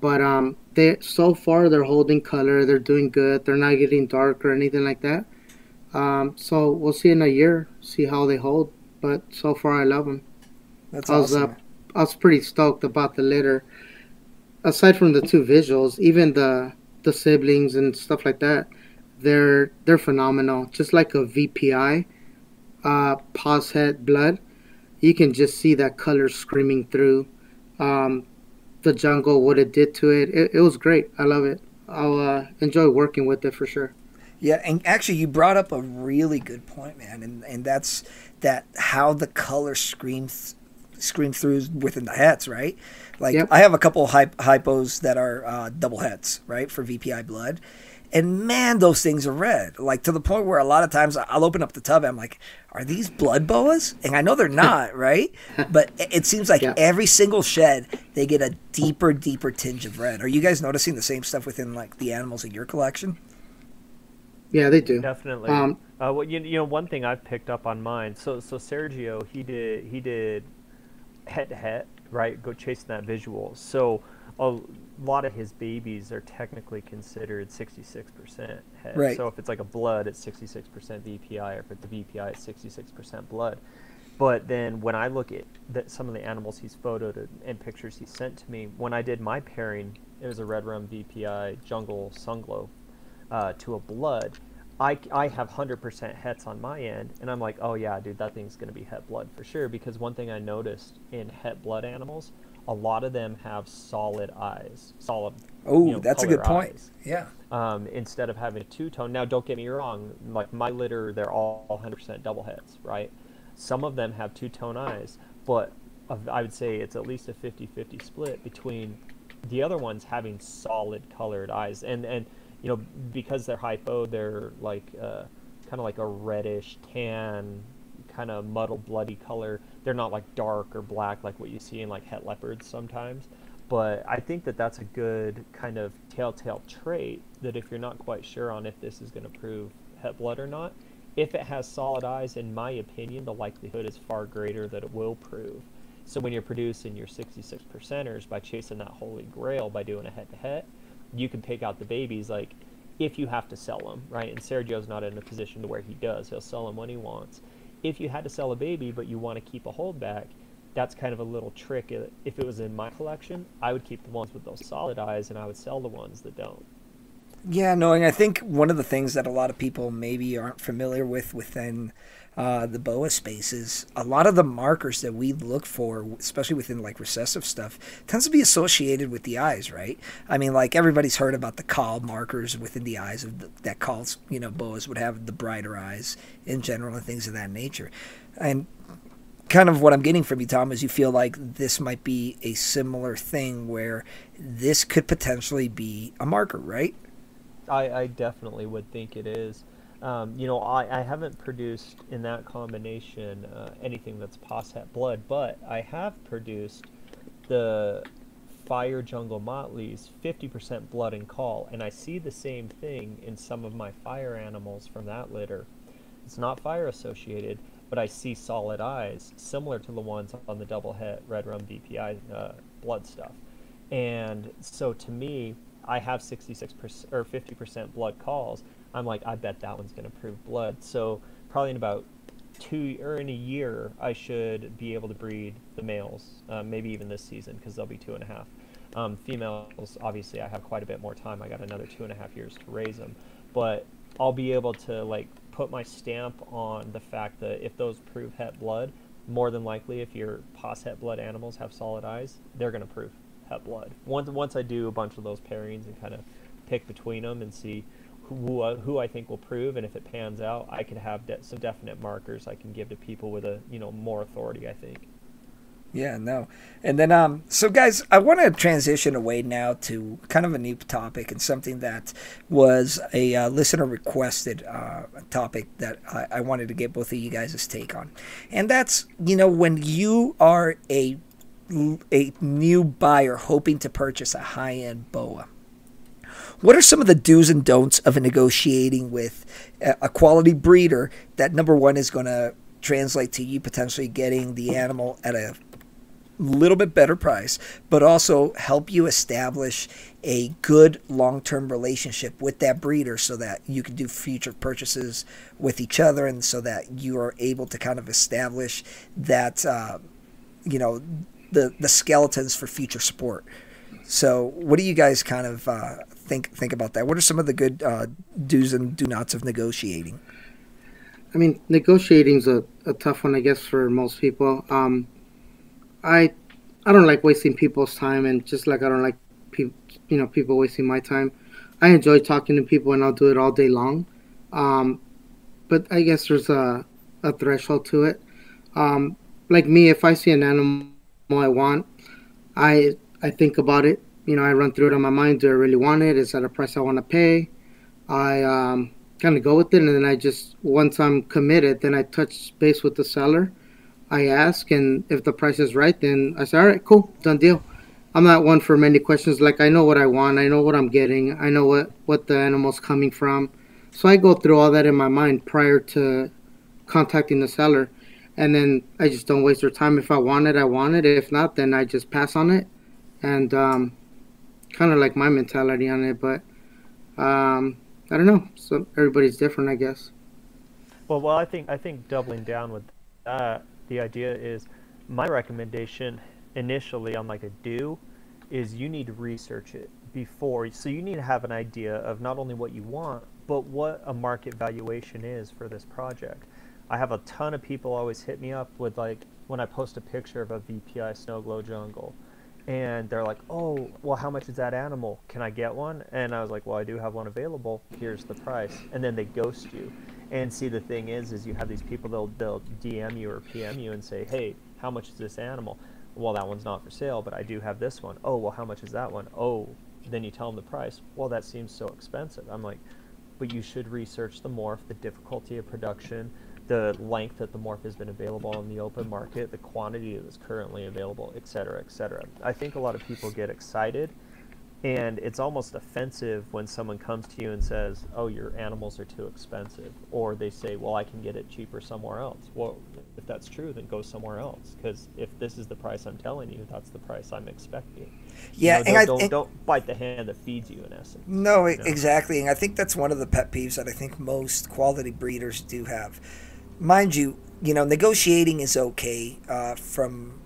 But so far they're holding color. They're doing good. They're not getting dark or anything like that. So we'll see in a year, see how they hold. But so far I love them. That's awesome. I was pretty stoked about the litter. Aside from the 2 visuals, even the siblings and stuff like that, they're phenomenal. Just like a VPI, Paw's Head blood, you can just see that color screaming through. The jungle, what it did to it, it was great. I love it. I'll enjoy working with it for sure. Yeah, and actually you brought up a really good point, man, and that's that how the color screams through within the heads, right? Like, Yep. I have a couple hypos that are double heads, right, for VPI blood. And man, those things are red. Like, to the point where a lot of times I'll open up the tub and I'm like, are these blood boas? And I know they're not, right? But it seems like every single shed, they get a deeper tinge of red. Are you guys noticing the same stuff within, like, the animals in your collection? Yeah, they do. Definitely. Well, one thing I've picked up on mine. So Sergio, he did head to head right? Go chasing that visual. So a lot of his babies are technically considered 66% head. Right. So if it's like a blood, it's 66% VPI, or if it's a VPI, it's 66% blood. But then when I look at some of the animals he's photoed and pictures he sent to me, when I did my pairing, it was a red rum VPI jungle sunglow to a blood. I have 100% hets on my end, and I'm like, oh yeah, dude, that thing's going to be het blood for sure. Because one thing I noticed in het blood animals, a lot of them have solid eyes, Oh, that's a good point. Eyes. Yeah. Instead of having a two-tone. Now, don't get me wrong, like my litter, they're all 100% double heads, right? Some of them have two-tone eyes, but I would say it's at least a 50-50 split between the other ones having solid colored eyes. And you know, because they're hypo, they're like kind of like a reddish tan, kind of muddled, bloody color. They're not like dark or black like what you see in like het leopards sometimes. But I think that that's a good kind of telltale trait, that if you're not quite sure on if this is going to prove het blood or not, if it has solid eyes, in my opinion, the likelihood is far greater that it will prove. So when you're producing your 66%ers by chasing that holy grail by doing a head-to-head, you can pick out the babies, like, if you have to sell them, right? And Sergio's not in a position to where he does. He'll sell them when he wants. If you had to sell a baby but you want to keep a holdback, that's kind of a little trick. If it was in my collection, I would keep the ones with those solid eyes, and I would sell the ones that don't. Yeah, no, and I think one of the things that a lot of people maybe aren't familiar with within the BOA space is a lot of the markers that we look for, especially within like recessive stuff, tends to be associated with the eyes, right? I mean, like everybody's heard about the Cobb markers within the eyes of that calls, you know, BOAs would have the brighter eyes in general and things of that nature. And kind of what I'm getting from you, Tom, is you feel like this might be a similar thing where this could potentially be a marker, right? I definitely would think it is. You know, I haven't produced in that combination anything that's poshet blood, but I have produced the Fire Jungle Motleys 50% blood and call, and I see the same thing in some of my fire animals from that litter. It's not fire associated, but I see solid eyes, similar to the ones on the double het red rum VPI blood stuff. And so to me, I have 66% or 50% blood calls. I'm like, I bet that one's going to prove blood. So probably in about in a year, I should be able to breed the males, maybe even this season, because they'll be 2.5. Females, obviously, I have quite a bit more time. I got another 2.5 years to raise them. But I'll be able to like put my stamp on the fact that if those prove het blood, more than likely, if your pos het blood animals have solid eyes, they're going to prove het blood. Once I do a bunch of those pairings and kind of pick between them and see who I think will prove, and if it pans out, I could have some definite markers I can give to people with a, you know, more authority, I think. Yeah, no. And then, so guys, I want to transition away now to kind of a new topic and something that was a listener requested topic that I wanted to get both of you guys' take on. And that's, you know, when you are a new buyer hoping to purchase a high-end BOA, what are some of the do's and don'ts of negotiating with a quality breeder that, number one, is going to translate to you potentially getting the animal at a little bit better price, but also help you establish a good long-term relationship with that breeder so that you can do future purchases with each other, and so that you are able to kind of establish that, you know, the skeletons for future sport. So what do you guys kind of think about that? What are some of the good do's and do-nots of negotiating? I mean, negotiating's a tough one, I guess, for most people. I don't like wasting people's time, and just like I don't like people wasting my time. I enjoy talking to people, and I'll do it all day long. But I guess there's a threshold to it. Like me, if I see an animal I want, I think about it. You know, I run through it on my mind. Do I really want it? Is that a price I want to pay? I kind of go with it, and then I just, once I'm committed, then I touch base with the seller. I ask, and if the price is right, then I say, all right, cool, done deal. I'm not one for many questions. Like, I know what I want. I know what I'm getting. I know what the animal's coming from. So I go through all that in my mind prior to contacting the seller. and then I just don't waste their time. If I want it, I want it. If not, then I just pass on it, and kind of like my mentality on it. But I don't know. So everybody's different, I guess. Well, I think doubling down with that, the idea is my recommendation initially on like a do is you need to research it before. So you need to have an idea of not only what you want, but what a market valuation is for this project. I have a ton of people always hit me up with like when I post a picture of a VPI snow glow jungle, and they're like, "Oh, well, how much is that animal? Can I get one?" And I was like, "Well, I do have one available. Here's the price." And then they ghost you. And see, the thing is you have these people, they'll DM you or PM you and say, "Hey, how much is this animal?" "Well, that one's not for sale, but I do have this one." "Oh, well, how much is that one?" "Oh," then you tell them the price. "Well, that seems so expensive." I'm like, but you should research the morph, the difficulty of production, the length that the morph has been available on the open market, the quantity that is currently available, et cetera, et cetera. I think a lot of people get excited, and it's almost offensive when someone comes to you and says, "Oh, your animals are too expensive," or they say, "Well, I can get it cheaper somewhere else." Well, if that's true, then go somewhere else, because if this is the price I'm telling you, that's the price I'm expecting. Yeah, Don't bite the hand that feeds you, in essence. No, You know? exactly. And I think that's one of the pet peeves that I think most quality breeders do have. Mind you, negotiating is okay from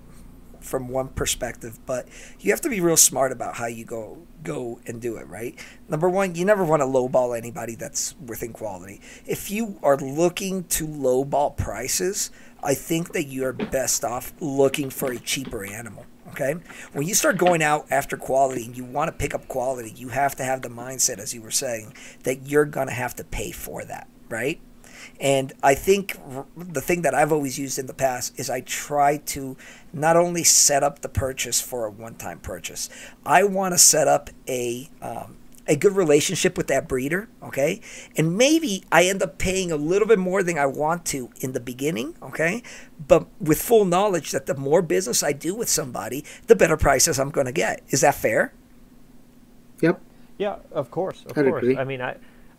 one perspective, but you have to be real smart about how you go and do it, right? Number one, you never want to lowball anybody that's within quality. If you are looking to lowball prices, I think that you're best off looking for a cheaper animal. Okay? When you start going out after quality and you want to pick up quality, you have to have the mindset, as you were saying, that you're going to have to pay for that, right? And I think the thing that I've always used in the past is I try to not only set up the purchase for a one-time purchase, I want to set up a good relationship with that breeder, okay? And maybe I end up paying a little bit more than I want to in the beginning, okay? But with full knowledge that the more business I do with somebody, the better prices I'm going to get. Is that fair? Yep. Yeah, of course, of I'd course. agree. I mean,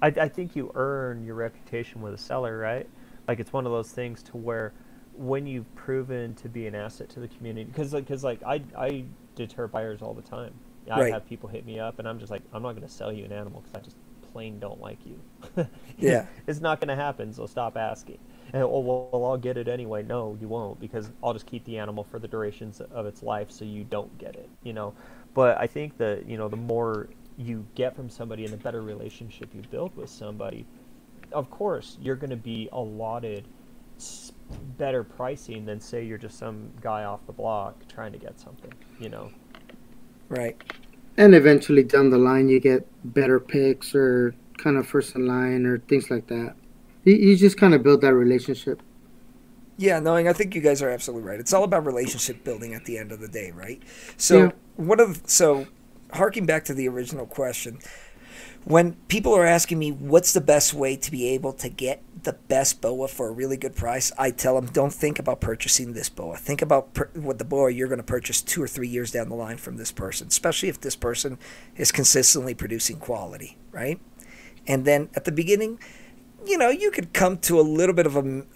I think you earn your reputation with a seller, right? Like, it's one of those things to where when you've proven to be an asset to the community, because I deter buyers all the time. I Right. have people hit me up, and I'm just like, I'm not going to sell you an animal because I just plain don't like you. Yeah. It's not going to happen, so stop asking. And, "Oh, well, I'll get it anyway." No, you won't, because I'll just keep the animal for the durations of its life so you don't get it. But I think that, the more you get from somebody and the better relationship you build with somebody, of course, you're going to be allotted better pricing than, say, you're just some guy off the block trying to get something. Right. And eventually down the line, you get better picks or kind of first in line or things like that. You just kind of build that relationship. Yeah, no, I think you guys are absolutely right. It's all about relationship building at the end of the day, right? So, Yeah. so harking back to the original question, when people are asking me what's the best way to be able to get the best boa for a really good price, I tell them, don't think about purchasing this boa. Think about what the boa you're going to purchase 2 or 3 years down the line from this person, especially if this person is consistently producing quality, right? And then at the beginning, you could come to a little bit of an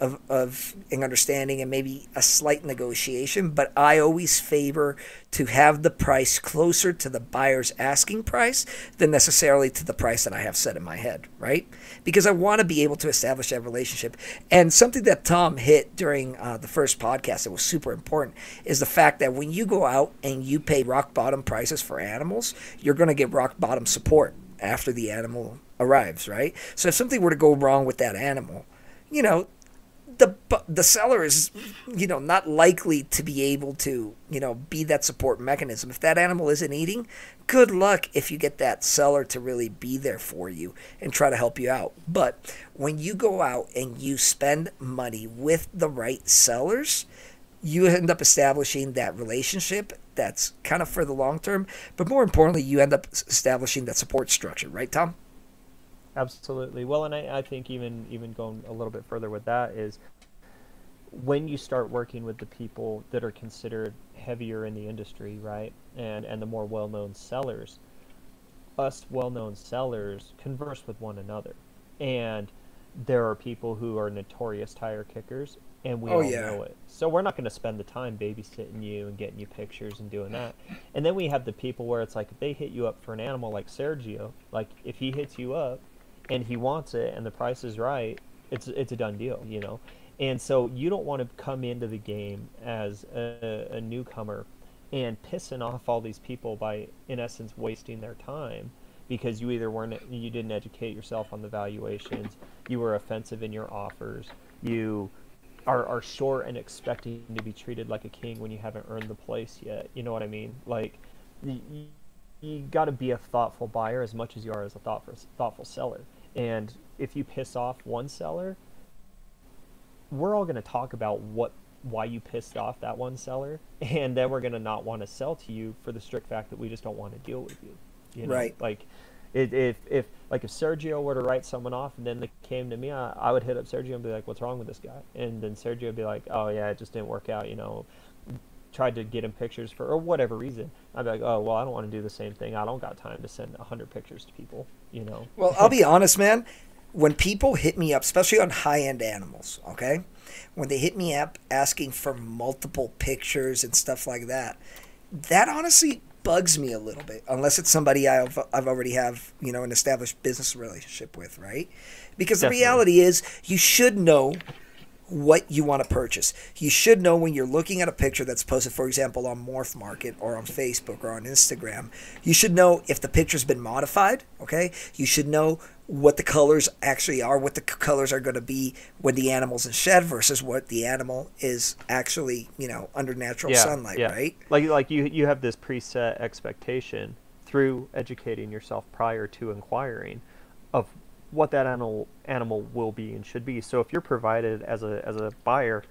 understanding and maybe a slight negotiation, but I always favor to have the price closer to the buyer's asking price than necessarily to the price that I have set in my head, right? Because I want to be able to establish that relationship. And something that Tom hit during the first podcast that was super important is the fact that when you go out and you pay rock bottom prices for animals, you're going to get rock bottom support after the animal arrives, right? So if something were to go wrong with that animal, the seller is, not likely to be able to, be that support mechanism. If that animal isn't eating, good luck if you get that seller to really be there for you and try to help you out. But when you go out and you spend money with the right sellers, you end up establishing that relationship that's kind of for the long term. But more importantly, you end up establishing that support structure, right, Tom? Absolutely. Well, and I think even going a little bit further with that is when you start working with the people that are considered heavier in the industry, right, and the more well-known sellers, us well-known sellers converse with one another. And there are people who are notorious tire kickers, and we Oh, all yeah. know it. So we're not going to spend the time babysitting you and getting you pictures and doing that. And then we have the people where it's like, if they hit you up for an animal like Sergio, like if he hits you up and he wants it and the price is right, it's a done deal, you know. And so you don't want to come into the game as a newcomer and pissing off all these people by, in essence, wasting their time because you you didn't educate yourself on the valuations, you were offensive in your offers, you are short and expecting to be treated like a king when you haven't earned the place yet. You know what I mean? Like, you got to be a thoughtful buyer as much as you are as a thoughtful seller. And if you piss off one seller, we're all going to talk about why you pissed off that one seller, and then we're going to not want to sell to you for the strict fact that we just don't want to deal with you. You know? Right. Like, if Sergio were to write someone off and then they came to me, I would hit up Sergio and be like, "What's wrong with this guy?" And then Sergio would be like, "Oh yeah, it just didn't work out. You know, tried to get him pictures for or whatever reason." I'd be like, "Oh well, I don't want to do the same thing. I don't got time to send 100 pictures to people." You know. Well, I'll be honest, man. When people hit me up, especially on high-end animals, okay, when they hit me up asking for multiple pictures and stuff like that, that honestly bugs me a little bit, unless it's somebody I've already have, you know, an established business relationship with, right? Because the reality is you should know what you want to purchase. You should know when you're looking at a picture that's posted, for example, on Morph Market or on Facebook or on Instagram, you should know if the picture's been modified, okay? You should know what the colors actually are, what the colors are going to be when the animal's in shed versus what the animal is actually, you know, under natural sunlight, right? Like you have this preset expectation through educating yourself prior to inquiring of what that animal will be and should be. So if you're provided as a buyer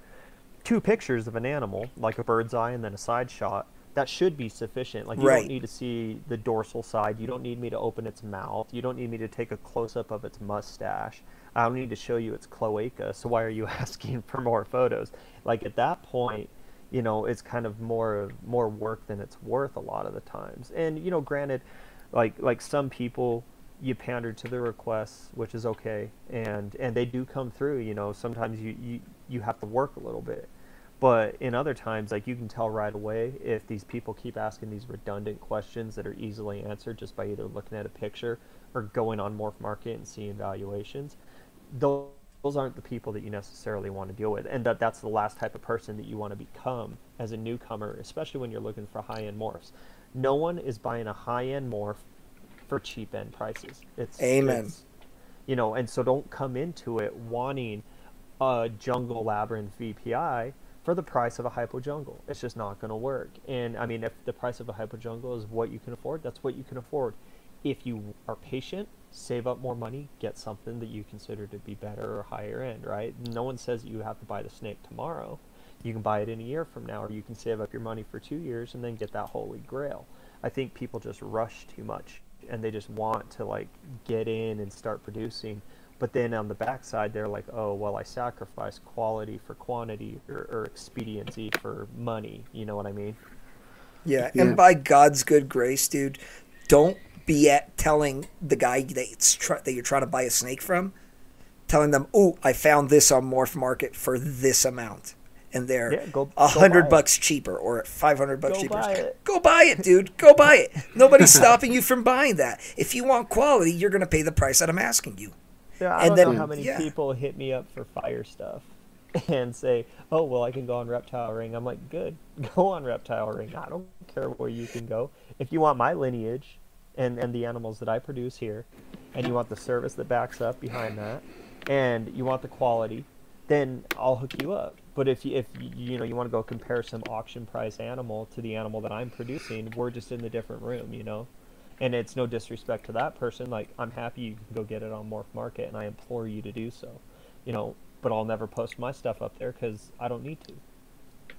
2 pictures of an animal, like a bird's eye and then a side shot, that should be sufficient. Like, you don't need to see the dorsal side. You don't need me to open its mouth. You don't need me to take a close-up of its mustache. I don't need to show you its cloaca. So why are you asking for more photos? Like, at that point, you know, it's kind of more work than it's worth a lot of the times. And, you know, granted, like some people, you pander to their requests, which is okay. And they do come through, you know. Sometimes you have to work a little bit. But in other times, like, you can tell right away if these people keep asking these redundant questions that are easily answered just by either looking at a picture or going on Morph Market and seeing valuations. Those aren't the people that you necessarily want to deal with. And that's the last type of person that you want to become as a newcomer, especially when you're looking for high-end morphs. No one is buying a high-end morph for cheap-end prices. Amen. You know, and so don't come into it wanting a jungle labyrinth VPI for the price of a hypo jungle. It's just not going to work. And I mean, if the price of a hypo jungle is what you can afford, that's what you can afford. If you are patient, save up more money, get something that you consider to be better or higher end, right? No one says that you have to buy the snake tomorrow. You can buy it in a year from now, or you can save up your money for 2 years and then get that holy grail. I think people just rush too much and they just want to, like, get in and start producing. But then on the backside, they're like, oh, well, I sacrifice quality for quantity or expediency for money. You know what I mean? Yeah, and by God's good grace, dude, don't be telling the guy that you're trying to buy a snake from, telling them, "Oh, I found this on Morph Market for this amount, and they're $100 cheaper or $500 cheaper." Go buy it, dude. Go buy it. Nobody's stopping you from buying that. If you want quality, you're going to pay the price that I'm asking you. Yeah, I don't know how many people hit me up for fire stuff and say, "Oh, well, I can go on Reptile Ring." I'm like, "Good, go on Reptile Ring. I don't care where you can go. If you want my lineage and the animals that I produce here, and you want the service that backs up behind that, and you want the quality, then I'll hook you up. But if you know you want to go compare some auction price animal to the animal that I'm producing, we're just in the different room, you know." And it's no disrespect to that person. Like, I'm happy you can go get it on Morph Market, and I implore you to do so. You know, but I'll never post my stuff up there because I don't need to.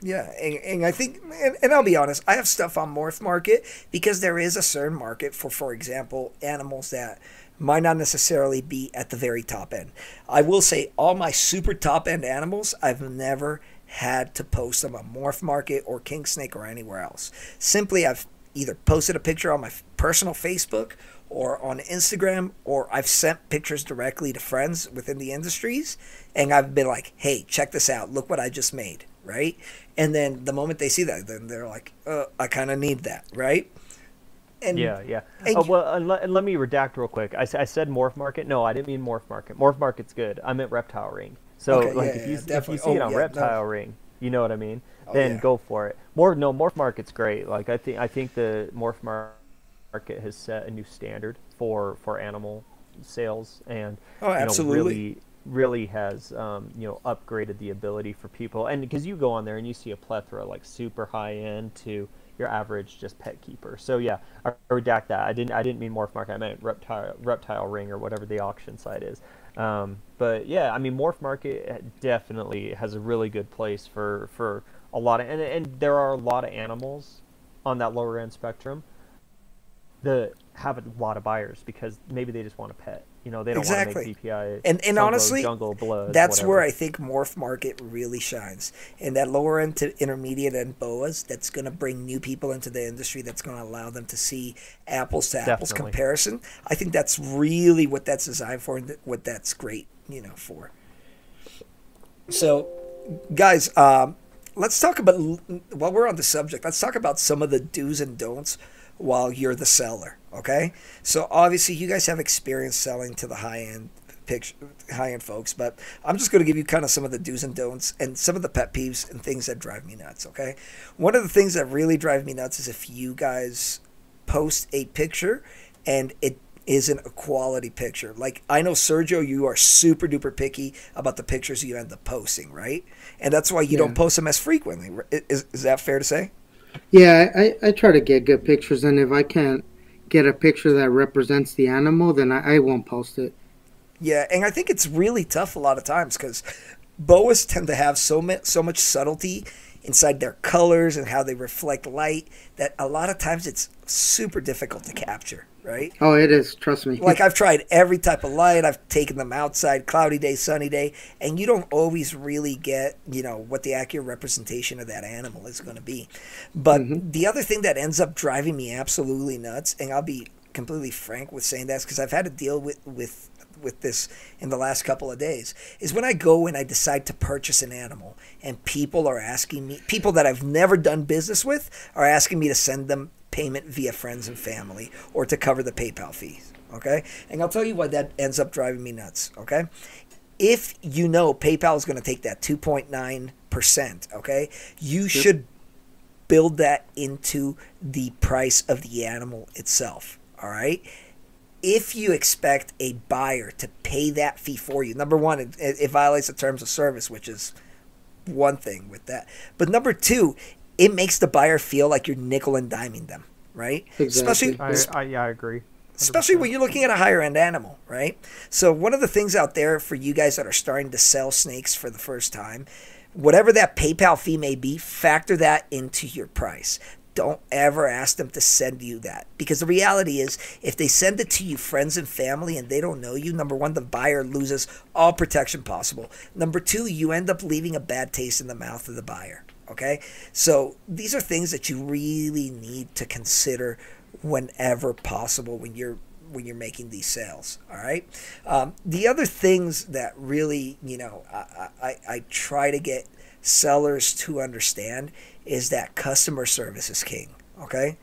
Yeah, and I think, and I'll be honest, I have stuff on Morph Market because there is a certain market for example, animals that might not necessarily be at the very top end. I will say all my super top end animals, I've never had to post them on Morph Market or King Snake or anywhere else. Simply, I've either posted a picture on my personal Facebook or on Instagram, or I've sent pictures directly to friends within the industries, and I've been like, hey, check this out. Look what I just made, right? And then the moment they see that, then they're like, I kind of need that, right? And, yeah. and And let me redact real quick. I said Morph Market. No, I didn't mean Morph Market. Morph Market's good. I meant Reptile Ring. So Okay, like yeah, if you definitely. see it on Reptile no. Ring, you know what I mean? Oh, Then yeah. go for it. Morph Market's great. Like I think the Morph Market has set a new standard for animal sales, and Oh, absolutely. really has upgraded the ability for people. And because you go on there and you see a plethora, like super high end to your average just pet keeper. So yeah, I redact that. I didn't mean Morph Market. I meant Reptile Ring or whatever the auction site is. But yeah, I mean Morph Market definitely has a really good place for a lot of, and there are a lot of animals on that lower end spectrum that have a lot of buyers because maybe they just want a pet. They don't Exactly. want to make DPI. And honestly, jungle blood. That's whatever. where I think Morph Market really shines. And that lower end to intermediate end boas, that's going to bring new people into the industry. That's going to allow them to see apples to apples Definitely. comparison. I think that's really what that's designed for, and what that's great, for. So, guys, let's talk about, while we're on the subject, let's talk about some of the do's and don'ts while you're the seller. Okay, so obviously you guys have experience selling to the high end folks, but I'm just going to give you kind of some of the do's and don'ts and some of the pet peeves and things that drive me nuts. Okay, one of the things that really drive me nuts is if you guys post a picture and it isn't a quality picture. Like, I know, Sergio, you are super duper picky about the pictures you end up posting, right? And that's why you don't post them as frequently. Is that fair to say? Yeah, I try to get good pictures, and if I can't get a picture that represents the animal, then I won't post it. Yeah, and I think it's really tough a lot of times because boas tend to have so much subtlety inside their colors and how they reflect light that a lot of times it's super difficult to capture, right? Oh, it is. Trust me. Like, I've tried every type of light. I've taken them outside, cloudy day, sunny day, and you don't always really get, what the accurate representation of that animal is going to be. But the other thing that ends up driving me absolutely nuts, and I'll be completely frank with saying that, because I've had to deal with this in the last couple of days, is when I go and I decide to purchase an animal and people are asking me, people that I've never done business with are asking me to send them payment via friends and family or to cover the PayPal fees. Okay. And I'll tell you why that ends up driving me nuts. Okay. If PayPal is going to take that 2.9%, okay, you should build that into the price of the animal itself. All right. If you expect a buyer to pay that fee for you, number one, it violates the terms of service, which is one thing with that. But number two, it makes the buyer feel like you're nickel and diming them, right? Exactly. I agree. 100%. Especially when you're looking at a higher end animal, right? So one of the things out there for you guys that are starting to sell snakes for the first time, whatever that PayPal fee may be, factor that into your price. Don't ever ask them to send you that, because the reality is if they send it to you friends and family and they don't know you, number one, the buyer loses all protection possible. Number two, you end up leaving a bad taste in the mouth of the buyer. Okay, so these are things that you really need to consider whenever possible when you're making these sales. All right. The other things that really, I try to get sellers to understand is that customer service is king. Okay.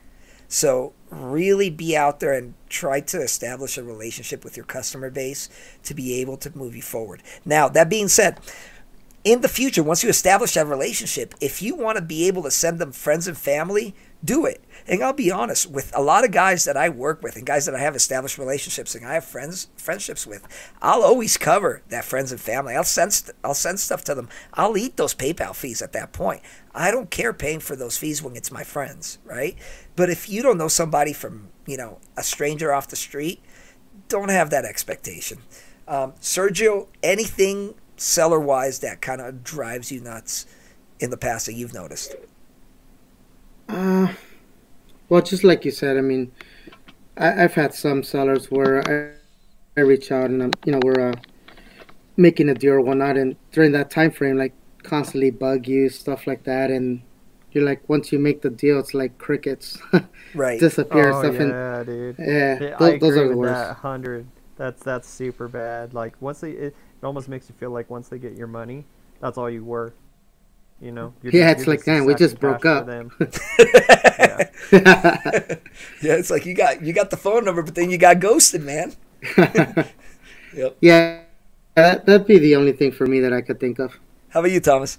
So really be out there and try to establish a relationship with your customer base to be able to move you forward. Now, that being said, in the future, once you establish that relationship, if you want to be able to send them friends and family, do it. And I'll be honest, with a lot of guys that I work with and guys that I have established relationships and I have friendships with, I'll always cover that friends and family. I'll send stuff to them. I'll eat those PayPal fees at that point. I don't care paying for those fees when it's my friends, right? But if you don't know somebody from, a stranger off the street, don't have that expectation. Sergio, anything seller-wise that kind of drives you nuts in the past that you've noticed? Well, just like you said, I mean, I've had some sellers where I reach out and we're making a deal or whatnot, and during that time frame, like constantly bug you, stuff like that, and you're like, once you make the deal, it's like crickets. Right. Disappear and Oh stuff. And yeah, dude. yeah, Yeah, I those agree are the with worst. that 100. That's super bad. Like once it almost makes you feel like once they get your money, that's all you were. You know, Yeah, you're it's like, just a man, we sack just of cash broke for up. them. Yeah. Yeah, it's like you got the phone number, but then you got ghosted, man. Yep. Yeah, that'd be the only thing for me that I could think of. How about you, Thomas?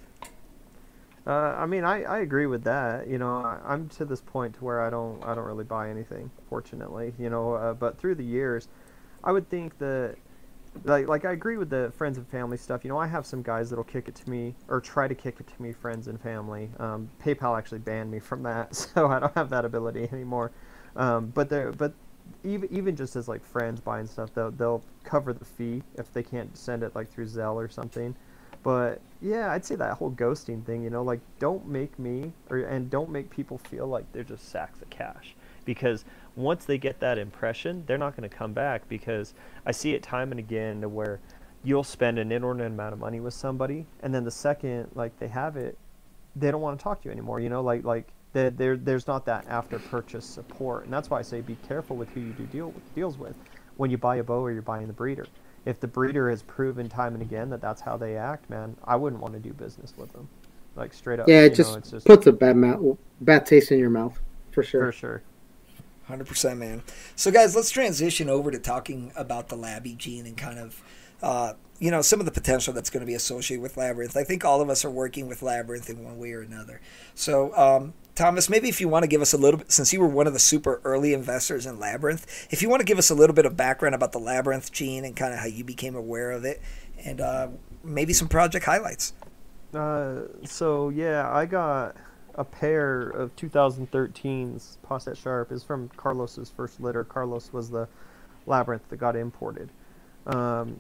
I mean, I agree with that. You know, I'm to this point to where I don't really buy anything, fortunately. You know, but through the years, I would think that like I agree with the friends and family stuff. You know, I have some guys that'll kick it to me or try to kick it to me, friends and family. PayPal actually banned me from that, so I don't have that ability anymore. But even just as like friends buying stuff, they'll cover the fee if they can't send it like through Zelle or something. But yeah, I'd say that whole ghosting thing, you know, like don't make me and don't make people feel like they're just sacks of cash, because once they get that impression, they're not going to come back, because I see it time and again to where you'll spend an inordinate amount of money with somebody, and then the second like they have it, they don't want to talk to you anymore. You know, like there's not that after purchase support, and that's why I say be careful with who you do deals with when you buy a bow or you're buying the breeder. If the breeder has proven time and again that that's how they act, man, I wouldn't want to do business with them, like straight up. Yeah, it You know, just it's just puts a bad taste in your mouth, for for sure. sure. 100%, man. So, guys, let's transition over to talking about the Labby gene and kind of, some of the potential that's going to be associated with Labyrinth. I think all of us are working with Labyrinth in one way or another. So, Thomas, maybe if you want to give us a little bit, since you were one of the super early investors in Labyrinth, if you want to give us a little bit of background about the Labyrinth gene and kind of how you became aware of it, and maybe some project highlights. So yeah, I got a pair of 2013's Posset Sharp. Is from Carlos's first litter. Carlos was the Labyrinth that got imported. Um,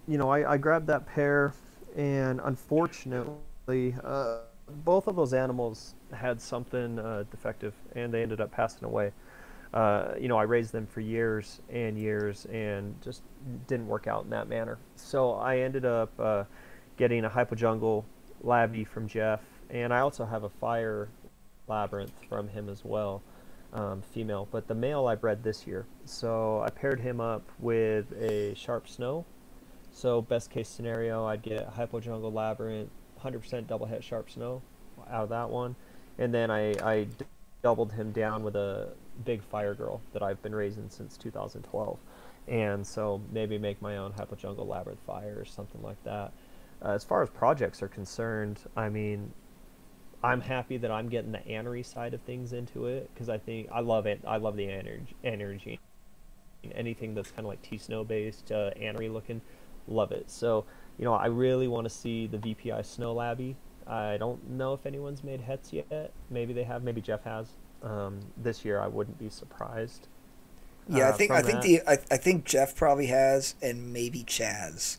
you know, I grabbed that pair, and unfortunately, both of those animals had something defective, and they ended up passing away. You know, I raised them for years and years, and just didn't work out in that manner. So I ended up getting a Hypojungle Labby from Jeff, and I also have a Fire Labyrinth from him as well, female. But the male I bred this year. So I paired him up with a Sharp Snow. So best case scenario, I'd get a Hypojungle Labyrinth, 100% double het Sharp Snow out of that one. And then I doubled him down with a big Fire Girl that I've been raising since 2012. And so maybe make my own Hypojungle Labyrinth Fire or something like that. As far as projects are concerned, I mean, I'm happy that I'm getting the anery side of things into it, because I think I love it. I love the energy. Anything that's kind of like T-Snow based, anery looking, love it. So, you know, I really want to see the VPI Snow Labby. I don't know if anyone's made hets yet. Maybe they have. Maybe Jeff has. This year, I wouldn't be surprised. Yeah, I think that. I think Jeff probably has, and maybe Chaz.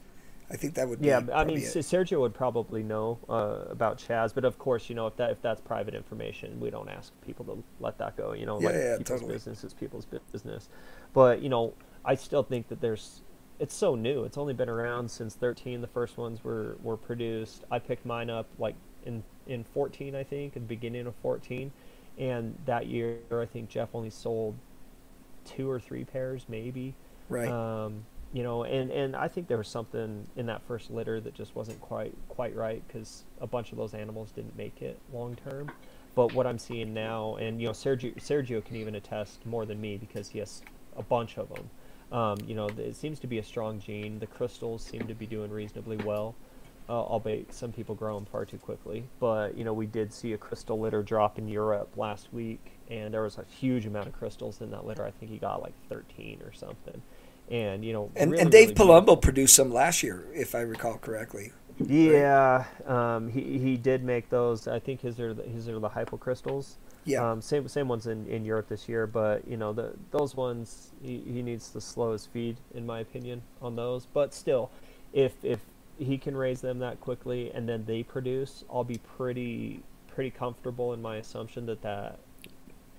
I think that would be. Yeah, I mean, it. Sergio would probably know about Chaz, but of course, you know, if that's private information, we don't ask people to let that go. You know, Yeah, people's totally. business is people's business. But you know, I still think that it's so new. It's only been around since 13. The first ones were produced. I picked mine up like in 14, I think, at the beginning of 14, and that year I think Jeff only sold 2 or 3 pairs, maybe. Right. You know, and I think there was something in that first litter that just wasn't quite right, because a bunch of those animals didn't make it long term. But what I'm seeing now, and you know, Sergio can even attest more than me, because he has a bunch of them. You know, it seems to be a strong gene. The crystals seem to be doing reasonably well, albeit some people grow them far too quickly. But you know, we did see a crystal litter drop in Europe last week, and there was a huge amount of crystals in that litter. I think he got like 13 or something. And you know, And really, and Dave really Palumbo beautiful. produced some last year, if I recall correctly. Yeah, he did make those. I think his are the hypocrystals. Yeah. Same ones in Europe this year, but you know, those ones he needs to slow his feed, in my opinion, on those. But still, if he can raise them that quickly and then they produce, I'll be pretty comfortable in my assumption that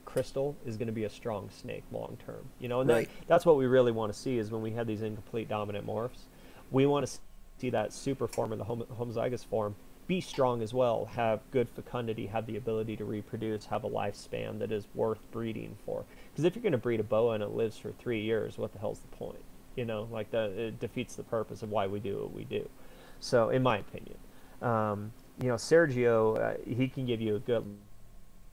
crystal is going to be a strong snake long term. You know, and Right. that's what we really want to see, is when we have these incomplete dominant morphs, we want to see that super form or the homozygous form be strong as well, have good fecundity, have the ability to reproduce, have a lifespan that is worth breeding for. Because if you're going to breed a boa and it lives for 3 years, what the hell's the point? You know, like it defeats the purpose of why we do what we do. So, in my opinion, you know, Sergio, he can give you a good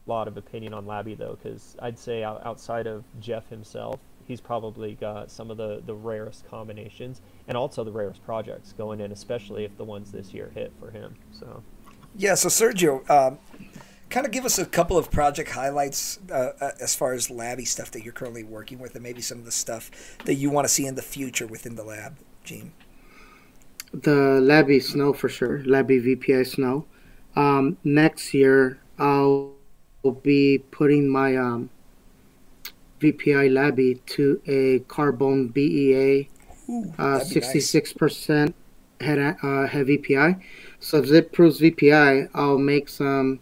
lot of opinion on Labby though, because I'd say outside of Jeff himself, he's probably got some of the rarest combinations and also the rarest projects going in, especially if the ones this year hit for him. So, yeah. So Sergio, kind of give us a couple of project highlights as far as Labby stuff that you're currently working with, and maybe some of the stuff that you want to see in the future within the lab, Gene. The Labby Snow for sure. Labby VPI Snow. Next year, I'll be putting my VPI Labby to a carbon BEA, 66% nice. Head VPI. So if it proves VPI, I'll make some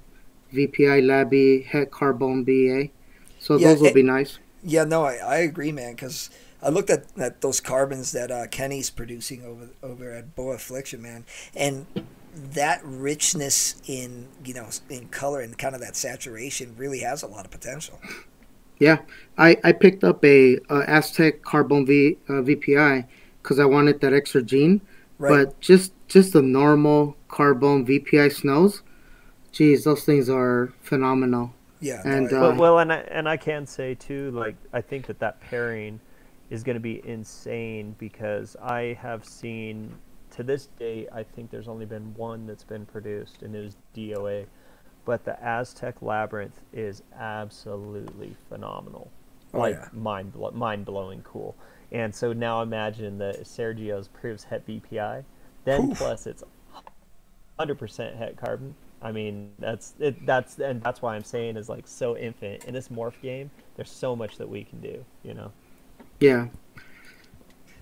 VPI Labby head carbon BEA. So those will be nice. Yeah, no, I agree, man, because I looked at those carbons that Kenny's producing over at Boa Affliction, man, and that richness in, you know, in color and kind of that saturation really has a lot of potential. Yeah, I picked up a Aztec Carbon VPI because I wanted that extra gene, right. But just the normal Carbon VPI snows, geez, those things are phenomenal. Yeah, and well, and I can say too, like, I think that pairing is going to be insane, because I have seen, to this day, I think there's only been one that's been produced, and it was DOA. But the Aztec Labyrinth is absolutely phenomenal. Mind-blowing cool. And so now imagine that Sergio's proves het BPI, then Oof. Plus it's 100% het carbon. I mean, that's why I'm saying is like so infinite. In this Morph game, there's so much that we can do, you know? Yeah.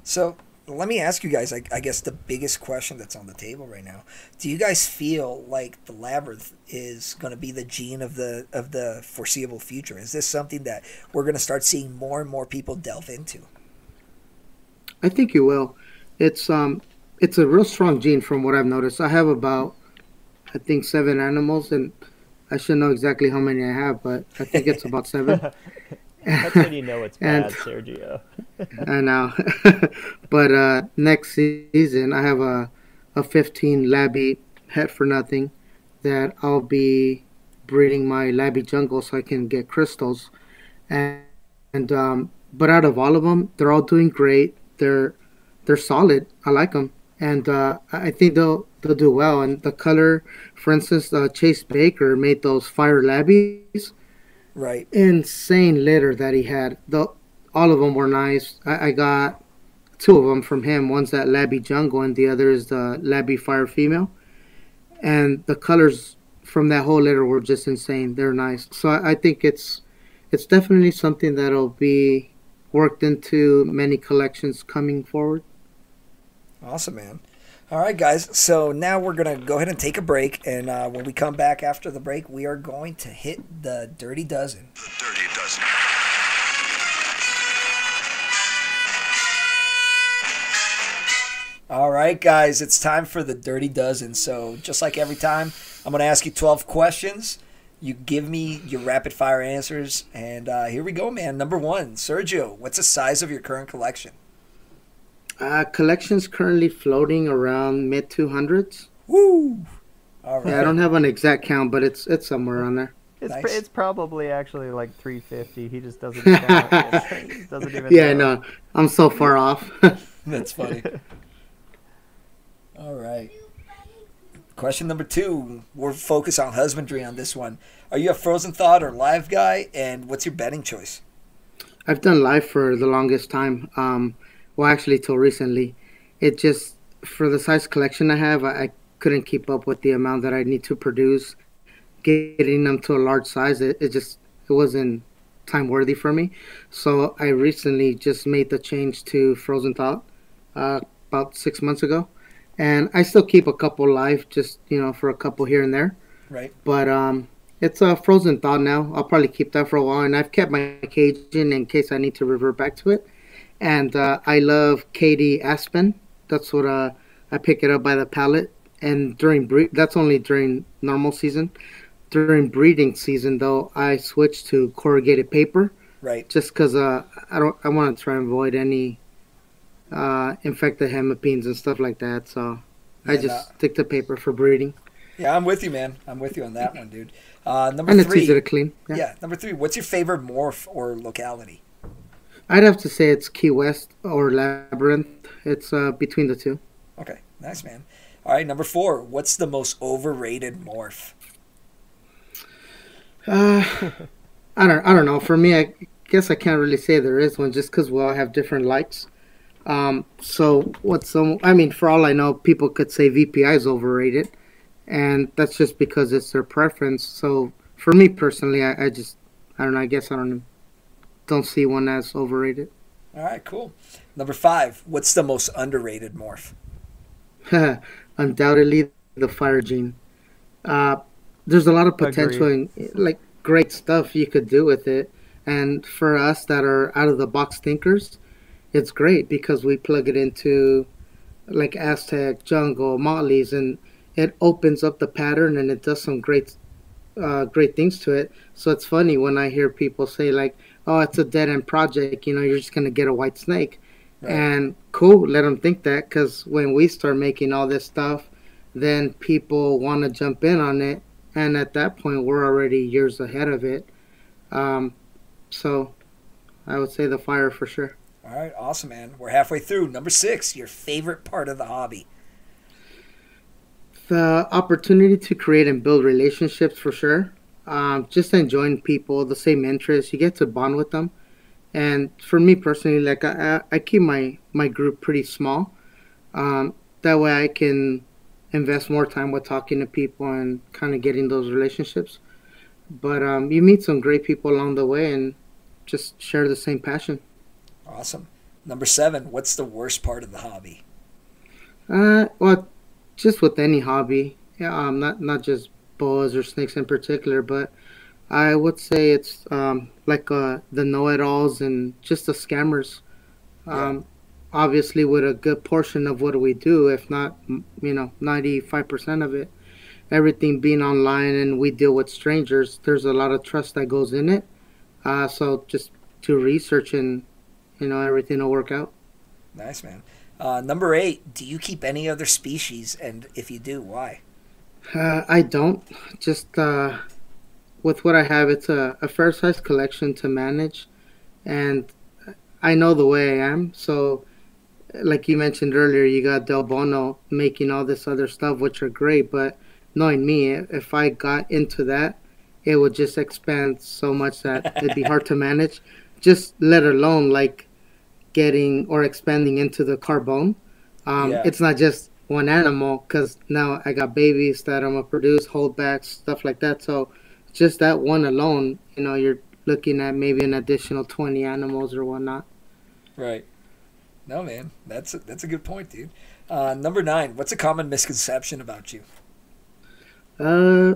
So let me ask you guys, I guess the biggest question that's on the table right now. Do you guys feel like the Labyrinth is going to be the gene of the foreseeable future? Is this something that we're going to start seeing more and more people delve into? I think you will. It's a real strong gene from what I've noticed. I have about, I think, 7 animals, and I should know exactly how many I have, but I think it's about 7. That's when you know it's bad, Sergio. I know. But next season, I have a 15 Labby het for nothing that I'll be breeding my Labby jungle so I can get crystals. And but out of all of them, they're all doing great. They're solid. I like them. And I think they'll do well. And the color, for instance, Chase Baker made those fire Labbies. Right. Insane litter that he had. All of them were nice. I got 2 of them from him. One's that Labby Jungle, and the other is the Labby Fire Female. And the colors from that whole litter were just insane. They're nice. So I think it's definitely something that'll be worked into many collections coming forward. Awesome, man. All right, guys. So now we're going to go ahead and take a break. And when we come back after the break, we are going to hit the Dirty Dozen. The Dirty Dozen. All right, guys. It's time for the Dirty Dozen. So just like every time, I'm going to ask you 12 questions. You give me your rapid-fire answers. And here we go, man. Number 1, Sergio, what's the size of your current collection? Collection's currently floating around mid-200s. Woo! All right. Yeah, I don't have an exact count, but it's somewhere around there. It's probably actually like 350. He just doesn't count. Doesn't even yeah, know. No, I'm so far off. That's funny. All right. Question number 2. We're focused on husbandry on this one. Are you a frozen thawed or live guy? And what's your bedding choice? I've done live for the longest time. Well, actually, till recently. It just, for the size collection I have, I couldn't keep up with the amount that I need to produce. Getting them to a large size, it wasn't time worthy for me. So I recently just made the change to frozen thawed about 6 months ago. And I still keep a couple live, just, for a couple here and there. Right. But it's a frozen thawed now. I'll probably keep that for a while. And I've kept my cage in case I need to revert back to it. And I love Katie Aspen. That's what I pick it up by the pallet. and that's only during normal season. During breeding season, though, I switched to corrugated paper, Right. just because I want to try and avoid any infected hemipines and stuff like that. So I Man, just stick to paper for breeding, yeah, I'm with you, man. I'm with you on that one, dude. Number and it's three. easy to clean. Yeah. Yeah, number three. What's your favorite morph or locality? I'd have to say it's Key West or Labyrinth. It's between the two. Okay, nice, man. All right, number four. What's the most overrated morph? Uh, I don't know. For me, I guess I can't really say there is one, just because we all have different likes. So what's some? I mean, for all I know, people could say VPI is overrated, and that's just because it's their preference. So for me personally, I don't know. I guess I don't see one as overrated. All right, cool. Number five. What's the most underrated morph? Undoubtedly, the fire gene. Uh, there's a lot of potential Agreed. and like great stuff you could do with it. And for us that are out of the box thinkers, it's great because we plug it into like Aztec, Jungle, Motley's, and it opens up the pattern and it does some great things to it. So it's funny when I hear people say like, "Oh, it's a dead end project. You know, you're just gonna get a white snake." Right. And cool, let them think that because when we start making all this stuff, then people want to jump in on it, and at that point, we're already years ahead of it. Um, so I would say the fire for sure. All right, awesome, man. We're halfway through. Number six. Your favorite part of the hobby? The opportunity to create and build relationships for sure. Just enjoying people, the same interests, you get to bond with them. And for me personally, like I keep my group pretty small. That way I can invest more time with talking to people and kind of getting those relationships. But you meet some great people along the way and just share the same passion. Awesome. Number seven. What's the worst part of the hobby? Well, just with any hobby, yeah, not just boas or snakes in particular, but I would say it's like the know-it-alls and just the scammers. Yeah. Obviously, with a good portion of what we do, if not 95% of it, everything being online and we deal with strangers, there's a lot of trust that goes in it. So just do research and everything will work out. Nice, man. Number eight. Do you keep any other species? And if you do, why? I don't. Just with what I have, it's a fair sized collection to manage, and I know the way I am. So, like you mentioned earlier, you got Del Bono making all this other stuff, which are great. But knowing me, if I got into that, it would just expand so much that it'd be hard to manage. Just let alone like getting or expanding into the carbone. Yeah. It's not just one animal because now I got babies that I'm gonna produce, holdbacks, stuff like that. So just that one alone, you're looking at maybe an additional 20 animals or whatnot. Right. No, man. That's a good point, dude. Number nine. What's a common misconception about you? I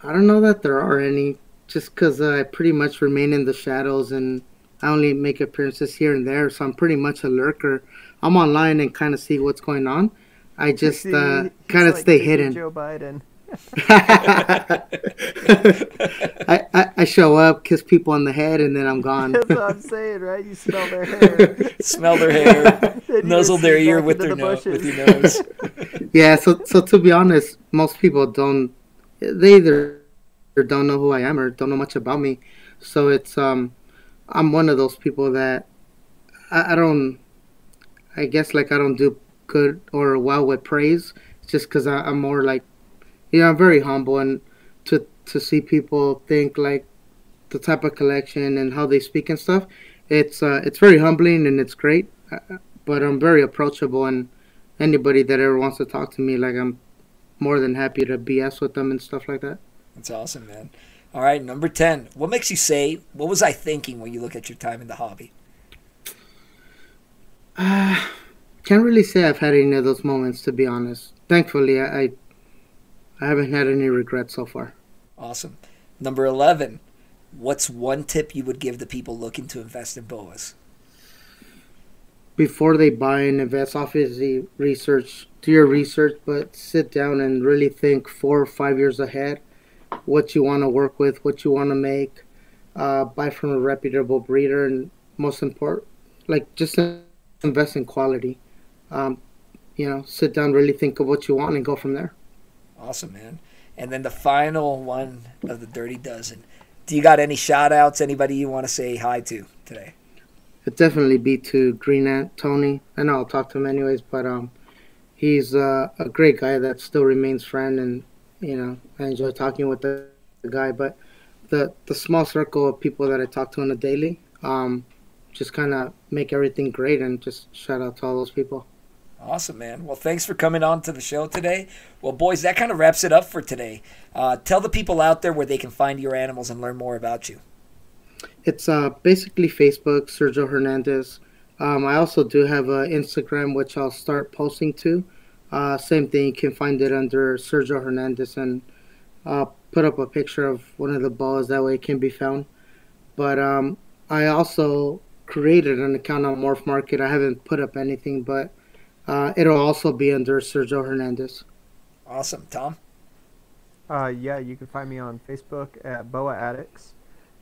don't know that there are any, just because I pretty much remain in the shadows and I only make appearances here and there, so I'm pretty much a lurker. I'm online and kind of see what's going on. I just kind of stay hidden. Joe Biden. I show up, kiss people on the head, and then I'm gone. That's what I'm saying, right? You smell their hair. Smell their hair. Then you Nuzzle just their sneak ear back with into their the with bushes. your nose. Yeah, so to be honest, most people don't. They either don't know who I am or don't know much about me. So it's I'm one of those people that I don't. I guess like I don't do good or well with praise, just because I'm more like, I'm very humble, and to see people think like the type of collection and how they speak and stuff, it's very humbling and it's great. But I'm very approachable, and anybody that ever wants to talk to me, like I'm more than happy to BS with them and stuff like that. That's awesome, man. All right, number 10. What makes you say, what was I thinking when you look at your time in the hobby? Can't really say I've had any of those moments, to be honest. Thankfully, I haven't had any regrets so far. Awesome. Number 11. What's one tip you would give the people looking to invest in boas? before they buy and invest, obviously do your research, but sit down and really think 4 or 5 years ahead what you want to work with, what you want to make. Buy from a reputable breeder, and most important, like, just invest in quality. Sit down, really think of what you want, and go from there. Awesome, man. And then the final one of the Dirty Dozen. Do you got any shout outs? Anybody you want to say hi to today? It'd definitely be to Green Ant Tony. I know I'll talk to him anyways, but he's a great guy that still remains friend, and I enjoy talking with the guy. But the small circle of people that I talk to on a daily, just kind of make everything great, and just shout out to all those people. Awesome, man. Well, thanks for coming on to the show today. Well, boys, that kind of wraps it up for today. Tell the people out there where they can find your animals and learn more about you. It's basically Facebook, Sergio Hernandez. I also do have an Instagram, which I'll start posting to. Same thing, you can find it under Sergio Hernandez, and put up a picture of one of the balls. That way it can be found. But I also created an account on Morph Market. I haven't put up anything, but it'll also be under Sergio Hernandez. Awesome. Tom? Yeah, you can find me on Facebook at Boa Addicts,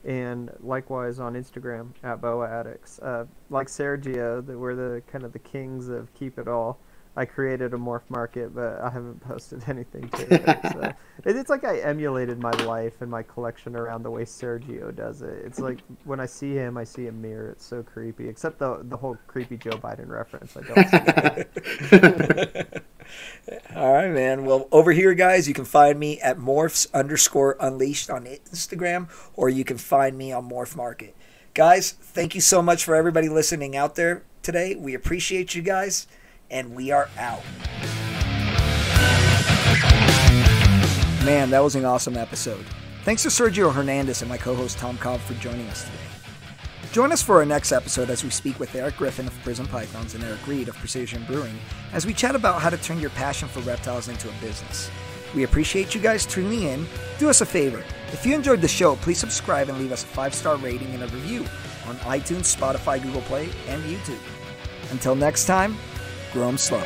and likewise on Instagram at Boa Addicts. Like Sergio, we're the kind of the kings of Keep It All. I created a Morph Market, but I haven't posted anything to it. So it's like I emulated my life and my collection around the way Sergio does it. It's like when I see him, I see a mirror. It's so creepy, except the whole creepy Joe Biden reference. I don't see that. All right, man. Well, over here, guys, you can find me at Morphs_Unleashed on Instagram, or you can find me on Morph Market. Guys, thank you so much for everybody listening out there today. We appreciate you guys. And we are out. Man, that was an awesome episode. Thanks to Sergio Hernandez and my co-host Tom Cobb for joining us today. Join us for our next episode as we speak with Eric Griffin of Prison Pythons and Eric Reed of Precision Brewing as we chat about how to turn your passion for reptiles into a business. We appreciate you guys tuning in. Do us a favor. If you enjoyed the show, please subscribe and leave us a 5-star rating and a review on iTunes, Spotify, Google Play, and YouTube. Until next time, grow 'em slow.